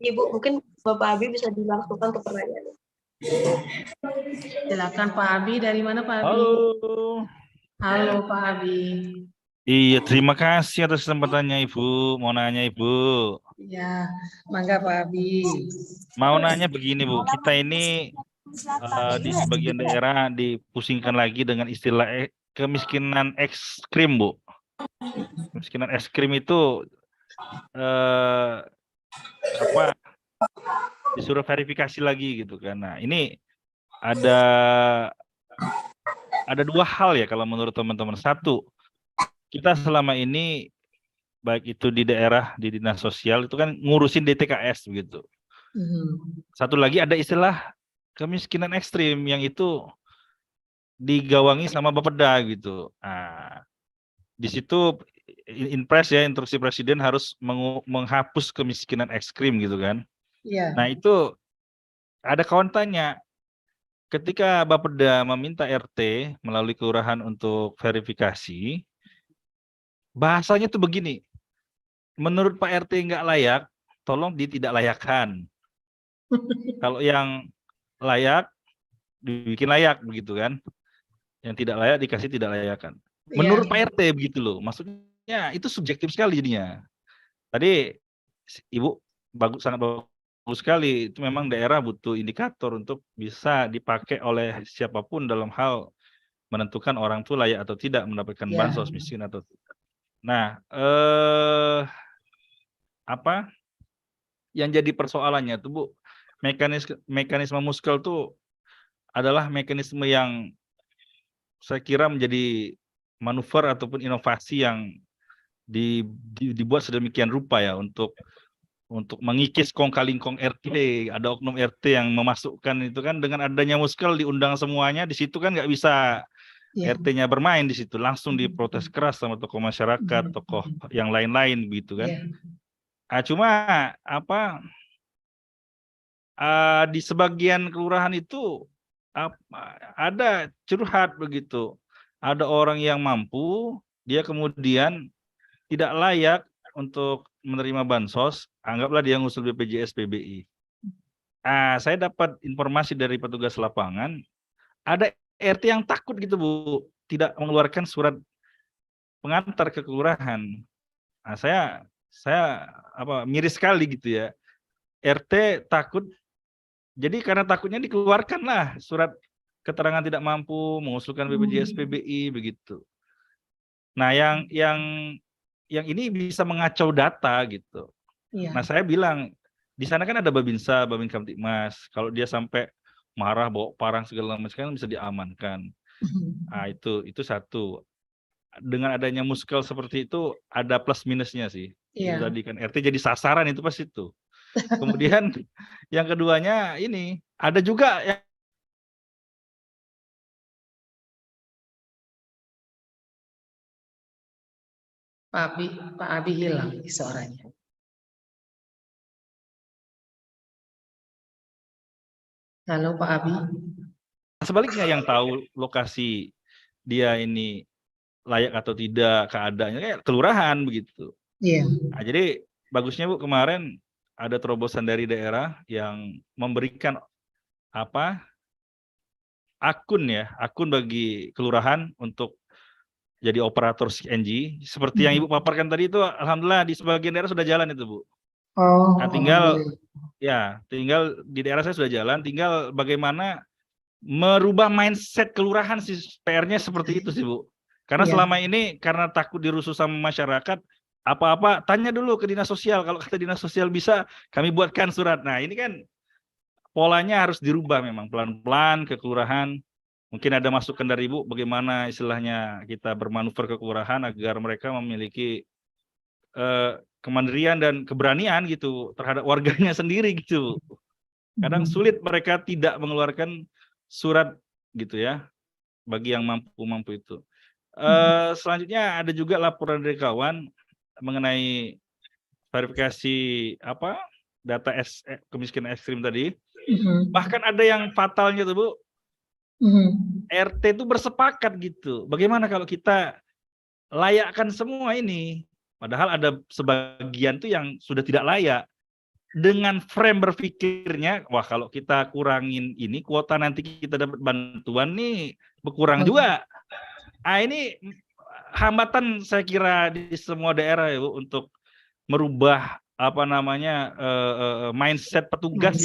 Ibu. Mungkin Bapak Abi bisa dilangsungkan ke pertanyaannya. Silakan Pak Abi, dari mana Pak Abi? Halo. Halo Pak Abi. Iya, terima kasih atas kesempatannya Ibu. Mau nanya Ibu. Iya, mangga Pak Abi. Mau nanya begini Bu, kita ini di sebagian daerah dipusingkan lagi dengan istilah kemiskinan ekstrim Bu. Kemiskinan ekstrim itu disuruh verifikasi lagi gitu kan. Nah ini ada dua hal ya kalau menurut teman-teman. Satu, kita selama ini baik itu di daerah di dinas sosial itu kan ngurusin DTKS begitu. Satu lagi ada istilah kemiskinan ekstrim yang itu digawangi sama Bapeda gitu. Nah, di situ inpres ya, instruksi presiden harus menghapus kemiskinan ekstrim gitu kan. Iya. Nah itu ada kawan tanya, ketika Bapeda meminta RT melalui kelurahan untuk verifikasi, bahasanya tuh begini, menurut Pak RT nggak layak, tolong tidak layakkan. Kalau yang layak, dibikin layak begitu kan. Yang tidak layak dikasih tidak layakan. Menurut Pak RT begitu loh, maksudnya itu subjektif sekali jadinya. Tadi Ibu sangat bagus sekali, itu memang daerah butuh indikator untuk bisa dipakai oleh siapapun dalam hal menentukan orang itu layak atau tidak mendapatkan bansos, miskin atau tidak. Nah, apa yang jadi persoalannya tuh Bu, mekanisme muskel tuh adalah mekanisme yang saya kira menjadi manuver ataupun inovasi yang dibuat sedemikian rupa ya untuk mengikis kong kali kong RT. Ada oknum RT yang memasukkan itu kan, dengan adanya muskel diundang semuanya, di situ kan nggak bisa RT-nya bermain di situ, langsung diprotes keras sama tokoh masyarakat, tokoh yang lain-lain gitu kan. Cuma di sebagian kelurahan itu ada curhat begitu. Ada orang yang mampu, dia kemudian tidak layak untuk menerima bansos, anggaplah dia ngusul BPJS PBI. Saya dapat informasi dari petugas lapangan, ada RT yang takut gitu Bu, tidak mengeluarkan surat pengantar ke kelurahan. Saya miris sekali gitu ya. RT takut, jadi karena takutnya dikeluarkanlah surat keterangan tidak mampu mengusulkan BPJS PBI begitu. Nah, yang ini bisa mengacau data gitu. Nah, saya bilang di sana kan ada Babinsa, Babin Kamtibmas. Kalau dia sampai marah bawa parang segala macam bisa diamankan. Itu satu. Dengan adanya muskel seperti itu ada plus minusnya sih. Tadi kan RT jadi sasaran itu pas itu. Kemudian yang keduanya ini ada juga yang Pak Abi hilang suaranya. Halo Pak Abi. Sebaliknya yang tahu lokasi dia ini layak atau tidak keadaannya kayak kelurahan begitu. Iya. Nah, jadi bagusnya Bu kemarin ada terobosan dari daerah yang memberikan akun bagi kelurahan untuk jadi operator CNG seperti yang Ibu paparkan tadi itu, alhamdulillah di sebagian daerah sudah jalan itu Bu. Oh. Nah, tinggal di daerah saya sudah jalan, tinggal bagaimana merubah mindset kelurahan sih, PR-nya seperti itu sih Bu. Karena selama ini karena takut dirusuh sama masyarakat, apa-apa tanya dulu ke dinas sosial, kalau kata dinas sosial bisa kami buatkan surat. Nah ini kan polanya harus dirubah memang pelan-pelan ke kelurahan. Mungkin ada masukan dari Ibu bagaimana istilahnya kita bermanuver ke kelurahan agar mereka memiliki kemandirian dan keberanian gitu terhadap warganya sendiri gitu. Kadang sulit mereka tidak mengeluarkan surat gitu ya bagi yang mampu itu. Selanjutnya ada juga laporan dari kawan mengenai verifikasi data kemiskinan ekstrim tadi. Bahkan ada yang fatalnya tuh Bu. RT itu bersepakat gitu. Bagaimana kalau kita layakkan semua ini? Padahal ada sebagian tuh yang sudah tidak layak. Dengan frame berpikirnya, wah kalau kita kurangin ini kuota nanti kita dapat bantuan nih berkurang juga. Ah ini hambatan saya kira di semua daerah ya Bu untuk merubah mindset petugas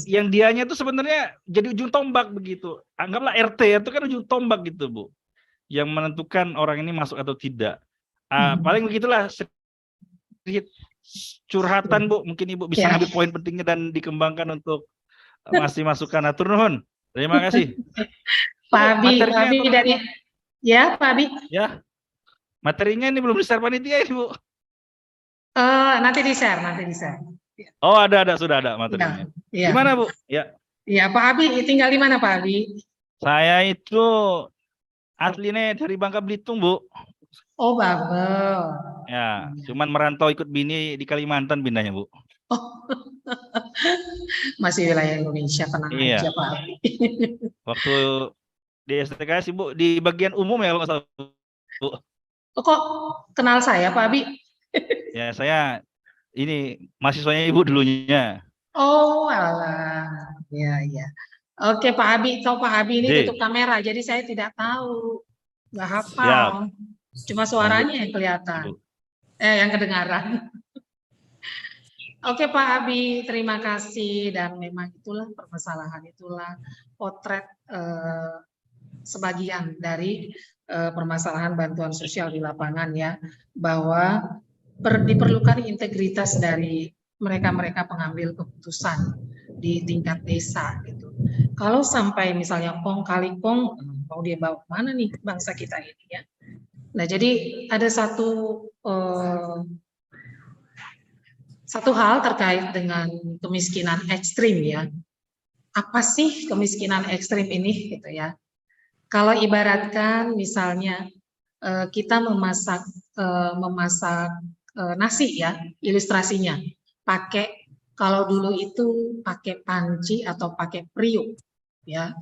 yang dianya itu sebenarnya jadi ujung tombak begitu. Anggaplah RT itu kan ujung tombak gitu Bu, yang menentukan orang ini masuk atau tidak. Paling begitulah sedikit curhatan Bu, mungkin Ibu bisa ambil poin pentingnya dan dikembangkan untuk masih masukan. Atur nuhun. Terima kasih. Pak Abi dari Pak Abi. Ya. Materinya ini belum di-share panitia ini Bu. Nanti di-share. Oh, sudah ada materinya. Ya. Gimana Bu? Ya. Ya, Pak Abi tinggal di mana Pak Abi? Saya itu aslinya dari Bangka Belitung, Bu. Oh, Babel. Ya, cuman merantau ikut bini di Kalimantan pindahnya, Bu. Oh. Masih wilayah Indonesia, tenang aja, Pak Abi. Waktu di STKS, Bu, di bagian umum ya kalau nggak salah, Bu. Oh, kok kenal saya, Pak Abi? Ya, saya ini mahasiswanya Ibu dulunya. Oh, alah. Ya. Oke, Pak Abi. Tahu Pak Abi ini tutup kamera, jadi saya tidak tahu. Nggak hafal. Cuma suaranya yang kelihatan. Yang kedengaran. Oke, Pak Abi. Terima kasih. Dan memang itulah permasalahan, itulah potret sebagian dari permasalahan bantuan sosial di lapangan ya. Bahwa diperlukan integritas dari mereka-mereka pengambil keputusan di tingkat desa gitu. Kalau sampai misalnya kong kali kong, mau dia bawa mana nih bangsa kita ini ya. Nah jadi ada satu hal terkait dengan kemiskinan ekstrim ya. Apa sih kemiskinan ekstrim ini gitu ya. Kalau ibaratkan misalnya kita memasak nasi ya, ilustrasinya pakai, kalau dulu itu pakai panci atau pakai periuk ya.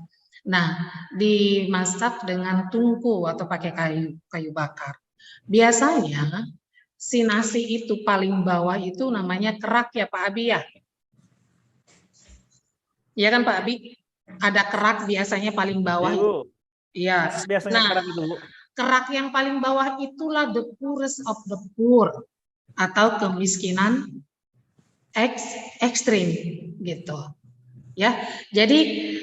Nah, dimasak dengan tungku atau pakai kayu bakar. Biasanya si nasi itu paling bawah itu namanya kerak ya Pak Abi ya. Iya kan Pak Abi? Ada kerak biasanya paling bawah. Iya. Biasanya kerak itu. Kerak yang paling bawah itulah the poorest of the poor atau kemiskinan ekstrim gitu ya. Jadi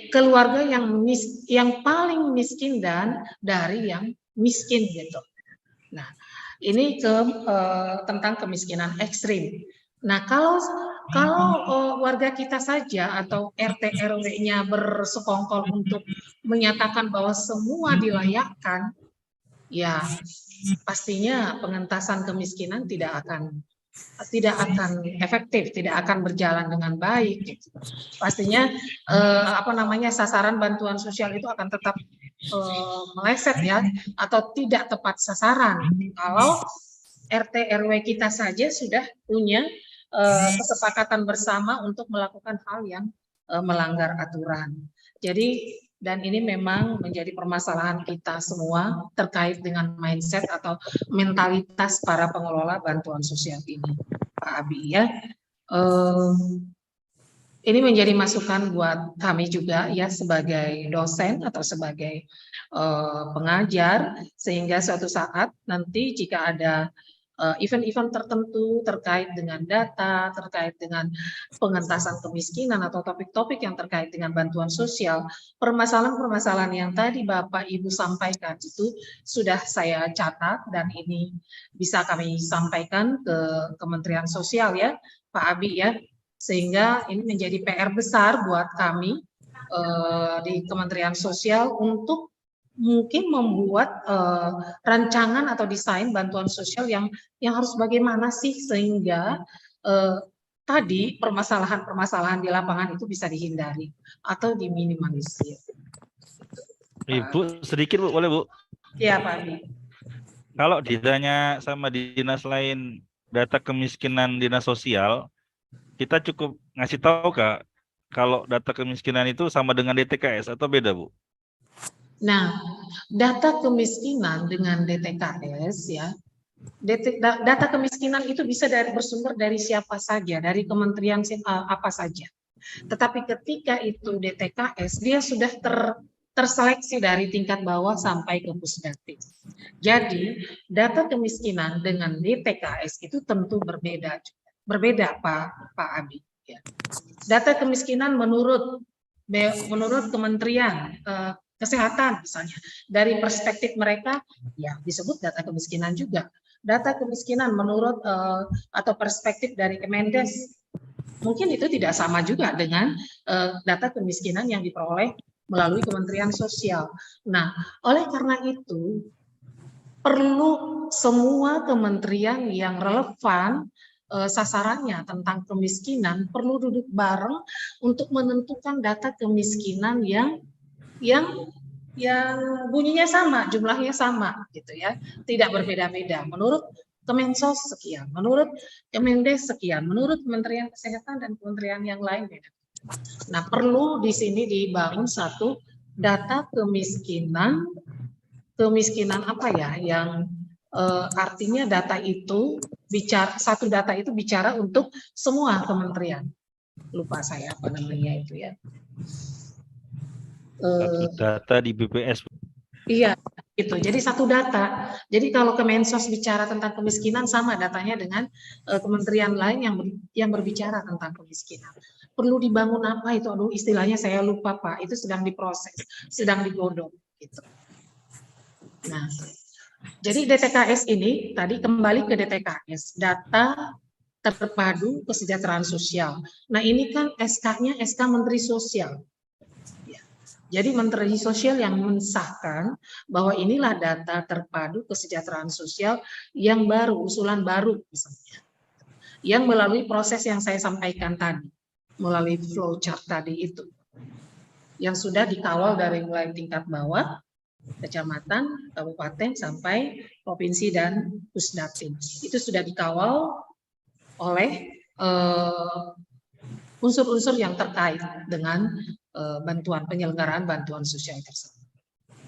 keluarga yang paling miskin dan dari yang miskin gitu. Nah ini tentang kemiskinan ekstrim. Nah kalau warga kita saja atau RT RW-nya bersekongkol untuk menyatakan bahwa semua dilayakkan, ya pastinya pengentasan kemiskinan tidak akan efektif, tidak akan berjalan dengan baik. Pastinya sasaran bantuan sosial itu akan tetap meleset ya, atau tidak tepat sasaran. Kalau RT RW kita saja sudah punya kesepakatan bersama untuk melakukan hal yang melanggar aturan. Jadi, dan ini memang menjadi permasalahan kita semua terkait dengan mindset atau mentalitas para pengelola bantuan sosial ini, Pak Abi ya. Ini menjadi masukan buat kami juga ya sebagai dosen atau sebagai pengajar, sehingga suatu saat nanti jika ada event-event tertentu terkait dengan data, terkait dengan pengentasan kemiskinan atau topik-topik yang terkait dengan bantuan sosial, permasalahan-permasalahan yang tadi Bapak Ibu sampaikan itu sudah saya catat dan ini bisa kami sampaikan ke Kementerian Sosial ya, Pak Abi ya, sehingga ini menjadi PR besar buat kami di Kementerian Sosial untuk mungkin membuat rancangan atau desain bantuan sosial yang harus bagaimana sih sehingga tadi permasalahan-permasalahan di lapangan itu bisa dihindari atau diminimalisir. Ibu sedikit Bu, boleh Bu? Iya Pak Abi. Kalau ditanya sama dinas lain data kemiskinan dinas sosial, kita cukup ngasih tahu Kak, kalau data kemiskinan itu sama dengan DTKS atau beda Bu? Nah, data kemiskinan dengan DTKS ya, data kemiskinan itu bisa bersumber dari siapa saja, dari kementerian apa saja. Tetapi ketika itu DTKS, dia sudah terseleksi dari tingkat bawah sampai ke Pusdatin. Jadi, data kemiskinan dengan DTKS itu tentu berbeda Pak Abi. Ya. Data kemiskinan menurut Kementerian Kesehatan misalnya, dari perspektif mereka ya disebut data kemiskinan juga. Data kemiskinan menurut atau perspektif dari Kemendes mungkin itu tidak sama juga dengan data kemiskinan yang diperoleh melalui Kementerian Sosial. Nah, oleh karena itu perlu semua kementerian yang relevan sasarannya tentang kemiskinan perlu duduk bareng untuk menentukan data kemiskinan yang bunyinya sama, jumlahnya sama gitu ya, tidak berbeda-beda. Menurut Kemensos sekian, menurut Kemendes sekian, menurut Kementerian Kesehatan dan kementerian yang lain beda. Nah, perlu di sini dibangun satu data kemiskinan apa ya, yang artinya data itu satu data itu bicara untuk semua kementerian. Lupa saya apa namanya itu ya. Data di BPS. Iya, itu. Jadi satu data. Jadi kalau Kemensos bicara tentang kemiskinan sama datanya dengan kementerian lain yang berbicara tentang kemiskinan. Perlu dibangun apa itu? Aduh, istilahnya saya lupa Pak. Itu sedang diproses, sedang digodok gitu. Nah, jadi DTKS ini tadi kembali ke DTKS, data terpadu kesejahteraan sosial. Nah, ini kan SK-nya SK Menteri Sosial. Jadi Menteri Sosial yang mensahkan bahwa inilah data terpadu kesejahteraan sosial yang baru, usulan baru misalnya. Yang melalui proses yang saya sampaikan tadi, melalui flowchart tadi itu. Yang sudah dikawal dari mulai tingkat bawah, kecamatan, kabupaten, sampai provinsi dan Pusdatin. Itu sudah dikawal oleh unsur-unsur yang terkait dengan penyelenggaraan bantuan sosial tersebut.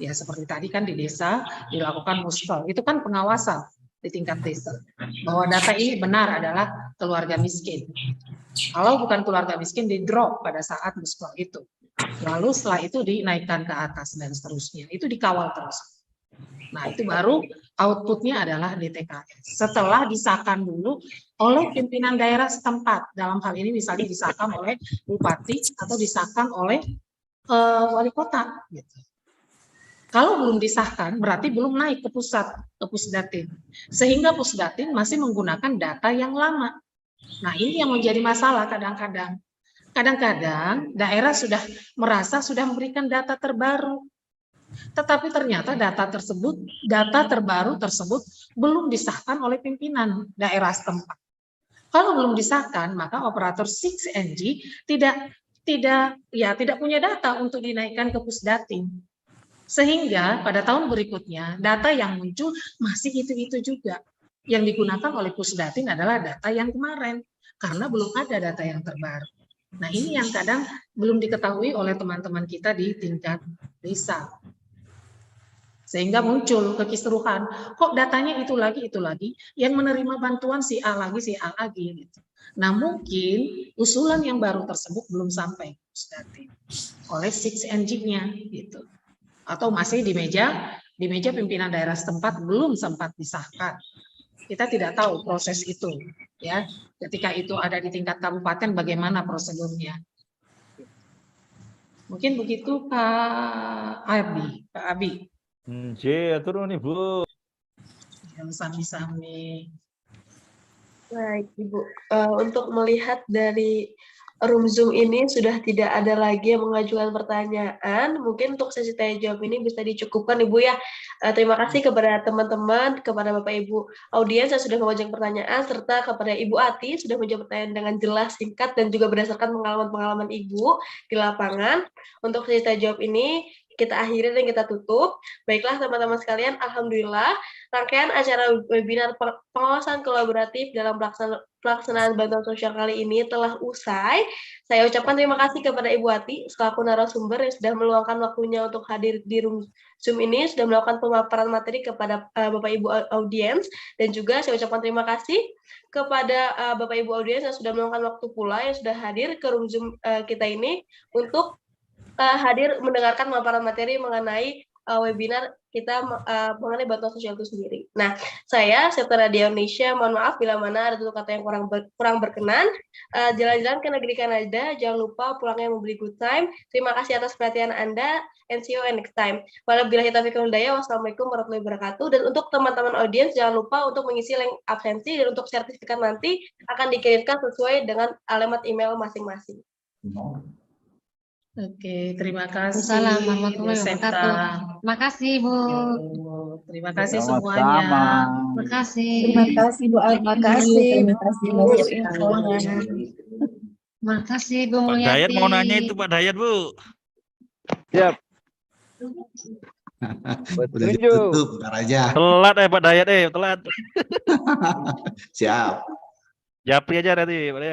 Ya seperti tadi kan di desa dilakukan muspel, itu kan pengawasan di tingkat desa bahwa data ini benar adalah keluarga miskin. Kalau bukan keluarga miskin di drop pada saat muspel itu. Lalu setelah itu dinaikkan ke atas dan seterusnya. Itu dikawal terus. Nah, itu baru outputnya adalah DTKS. Setelah disahkan dulu oleh pimpinan daerah setempat. Dalam hal ini misalnya disahkan oleh bupati atau disahkan oleh wali kota. Gitu. Kalau belum disahkan, berarti belum naik ke pusat, ke Pusdatin. Sehingga Pusdatin masih menggunakan data yang lama. Nah, ini yang menjadi masalah kadang-kadang. Kadang-kadang daerah sudah merasa sudah memberikan data terbaru. Tetapi ternyata data terbaru tersebut belum disahkan oleh pimpinan daerah setempat. Kalau belum disahkan, maka operator 6NG tidak punya data untuk dinaikkan ke Pusdatin. Sehingga pada tahun berikutnya data yang muncul masih itu-itu juga. Yang digunakan oleh Pusdatin adalah data yang kemarin karena belum ada data yang terbaru. Nah, ini yang kadang belum diketahui oleh teman-teman kita di tingkat desa. Sehingga muncul kekisruhan, kok datanya itu lagi, yang menerima bantuan si A lagi gitu. Nah, mungkin usulan yang baru tersebut belum sampai Pusdatin oleh 6NG-nya gitu. Atau masih di meja pimpinan daerah setempat belum sempat disahkan. Kita tidak tahu proses itu, ya. Ketika itu ada di tingkat kabupaten, bagaimana prosedurnya? Mungkin begitu, Pak Abi. Turun nih, Bu. Yang sami-sami. Baik, Ibu. Untuk melihat dari room Zoom ini sudah tidak ada lagi yang mengajukan pertanyaan. Mungkin untuk sesi tanya jawab ini bisa dicukupkan, Ibu ya. Terima kasih kepada teman-teman, kepada Bapak Ibu audiens yang sudah mengajukan pertanyaan, serta kepada Ibu Ati sudah menjawab pertanyaan dengan jelas, singkat, dan juga berdasarkan pengalaman-pengalaman Ibu di lapangan. Untuk sesi tanya jawab ini kita akhiri dan kita tutup. Baiklah teman-teman sekalian, alhamdulillah rangkaian acara webinar pengawasan kolaboratif dalam pelaksanaan bantuan sosial kali ini telah usai. Saya ucapkan terima kasih kepada Ibu Ati selaku narasumber yang sudah meluangkan waktunya untuk hadir di room Zoom ini, sudah melakukan pemaparan materi kepada Bapak Ibu audiens, dan juga saya ucapkan terima kasih kepada Bapak Ibu audiens yang sudah meluangkan waktu pula yang sudah hadir ke room Zoom kita ini untuk hadir mendengarkan pemaparan materi mengenai webinar kita mengenai bantuan sosial itu sendiri. Nah, saya Septa Radio Indonesia, mohon maaf bila mana ada tutur kata yang kurang berkenan. Jalan-jalan ke negeri Kanada, jangan lupa pulangnya membeli good time. Terima kasih atas perhatian Anda, and see you next time. Wabillahi taufiq wal hidayah, wassalamualaikum warahmatullahi wabarakatuh. Dan untuk teman-teman audiens, jangan lupa untuk mengisi link absensi, dan untuk sertifikat nanti akan dikirimkan sesuai dengan alamat email masing-masing. Oke, terima kasih. Assalamualaikum warahmatullahi wabarakatuh. Terima kasih, Bu. Terima kasih semuanya. Terima kasih. Terima kasih, Bu. Terima kasih. Terima kasih untuk infonya. Terima kasih, Bu Pak Mulyati. Dayat mau nanya itu, Pak Dayat, Bu. Siap. Udah ditutup, bentar aja. Telat Pak Dayat, telat. Siap. Japri aja nanti, Pak Dayat.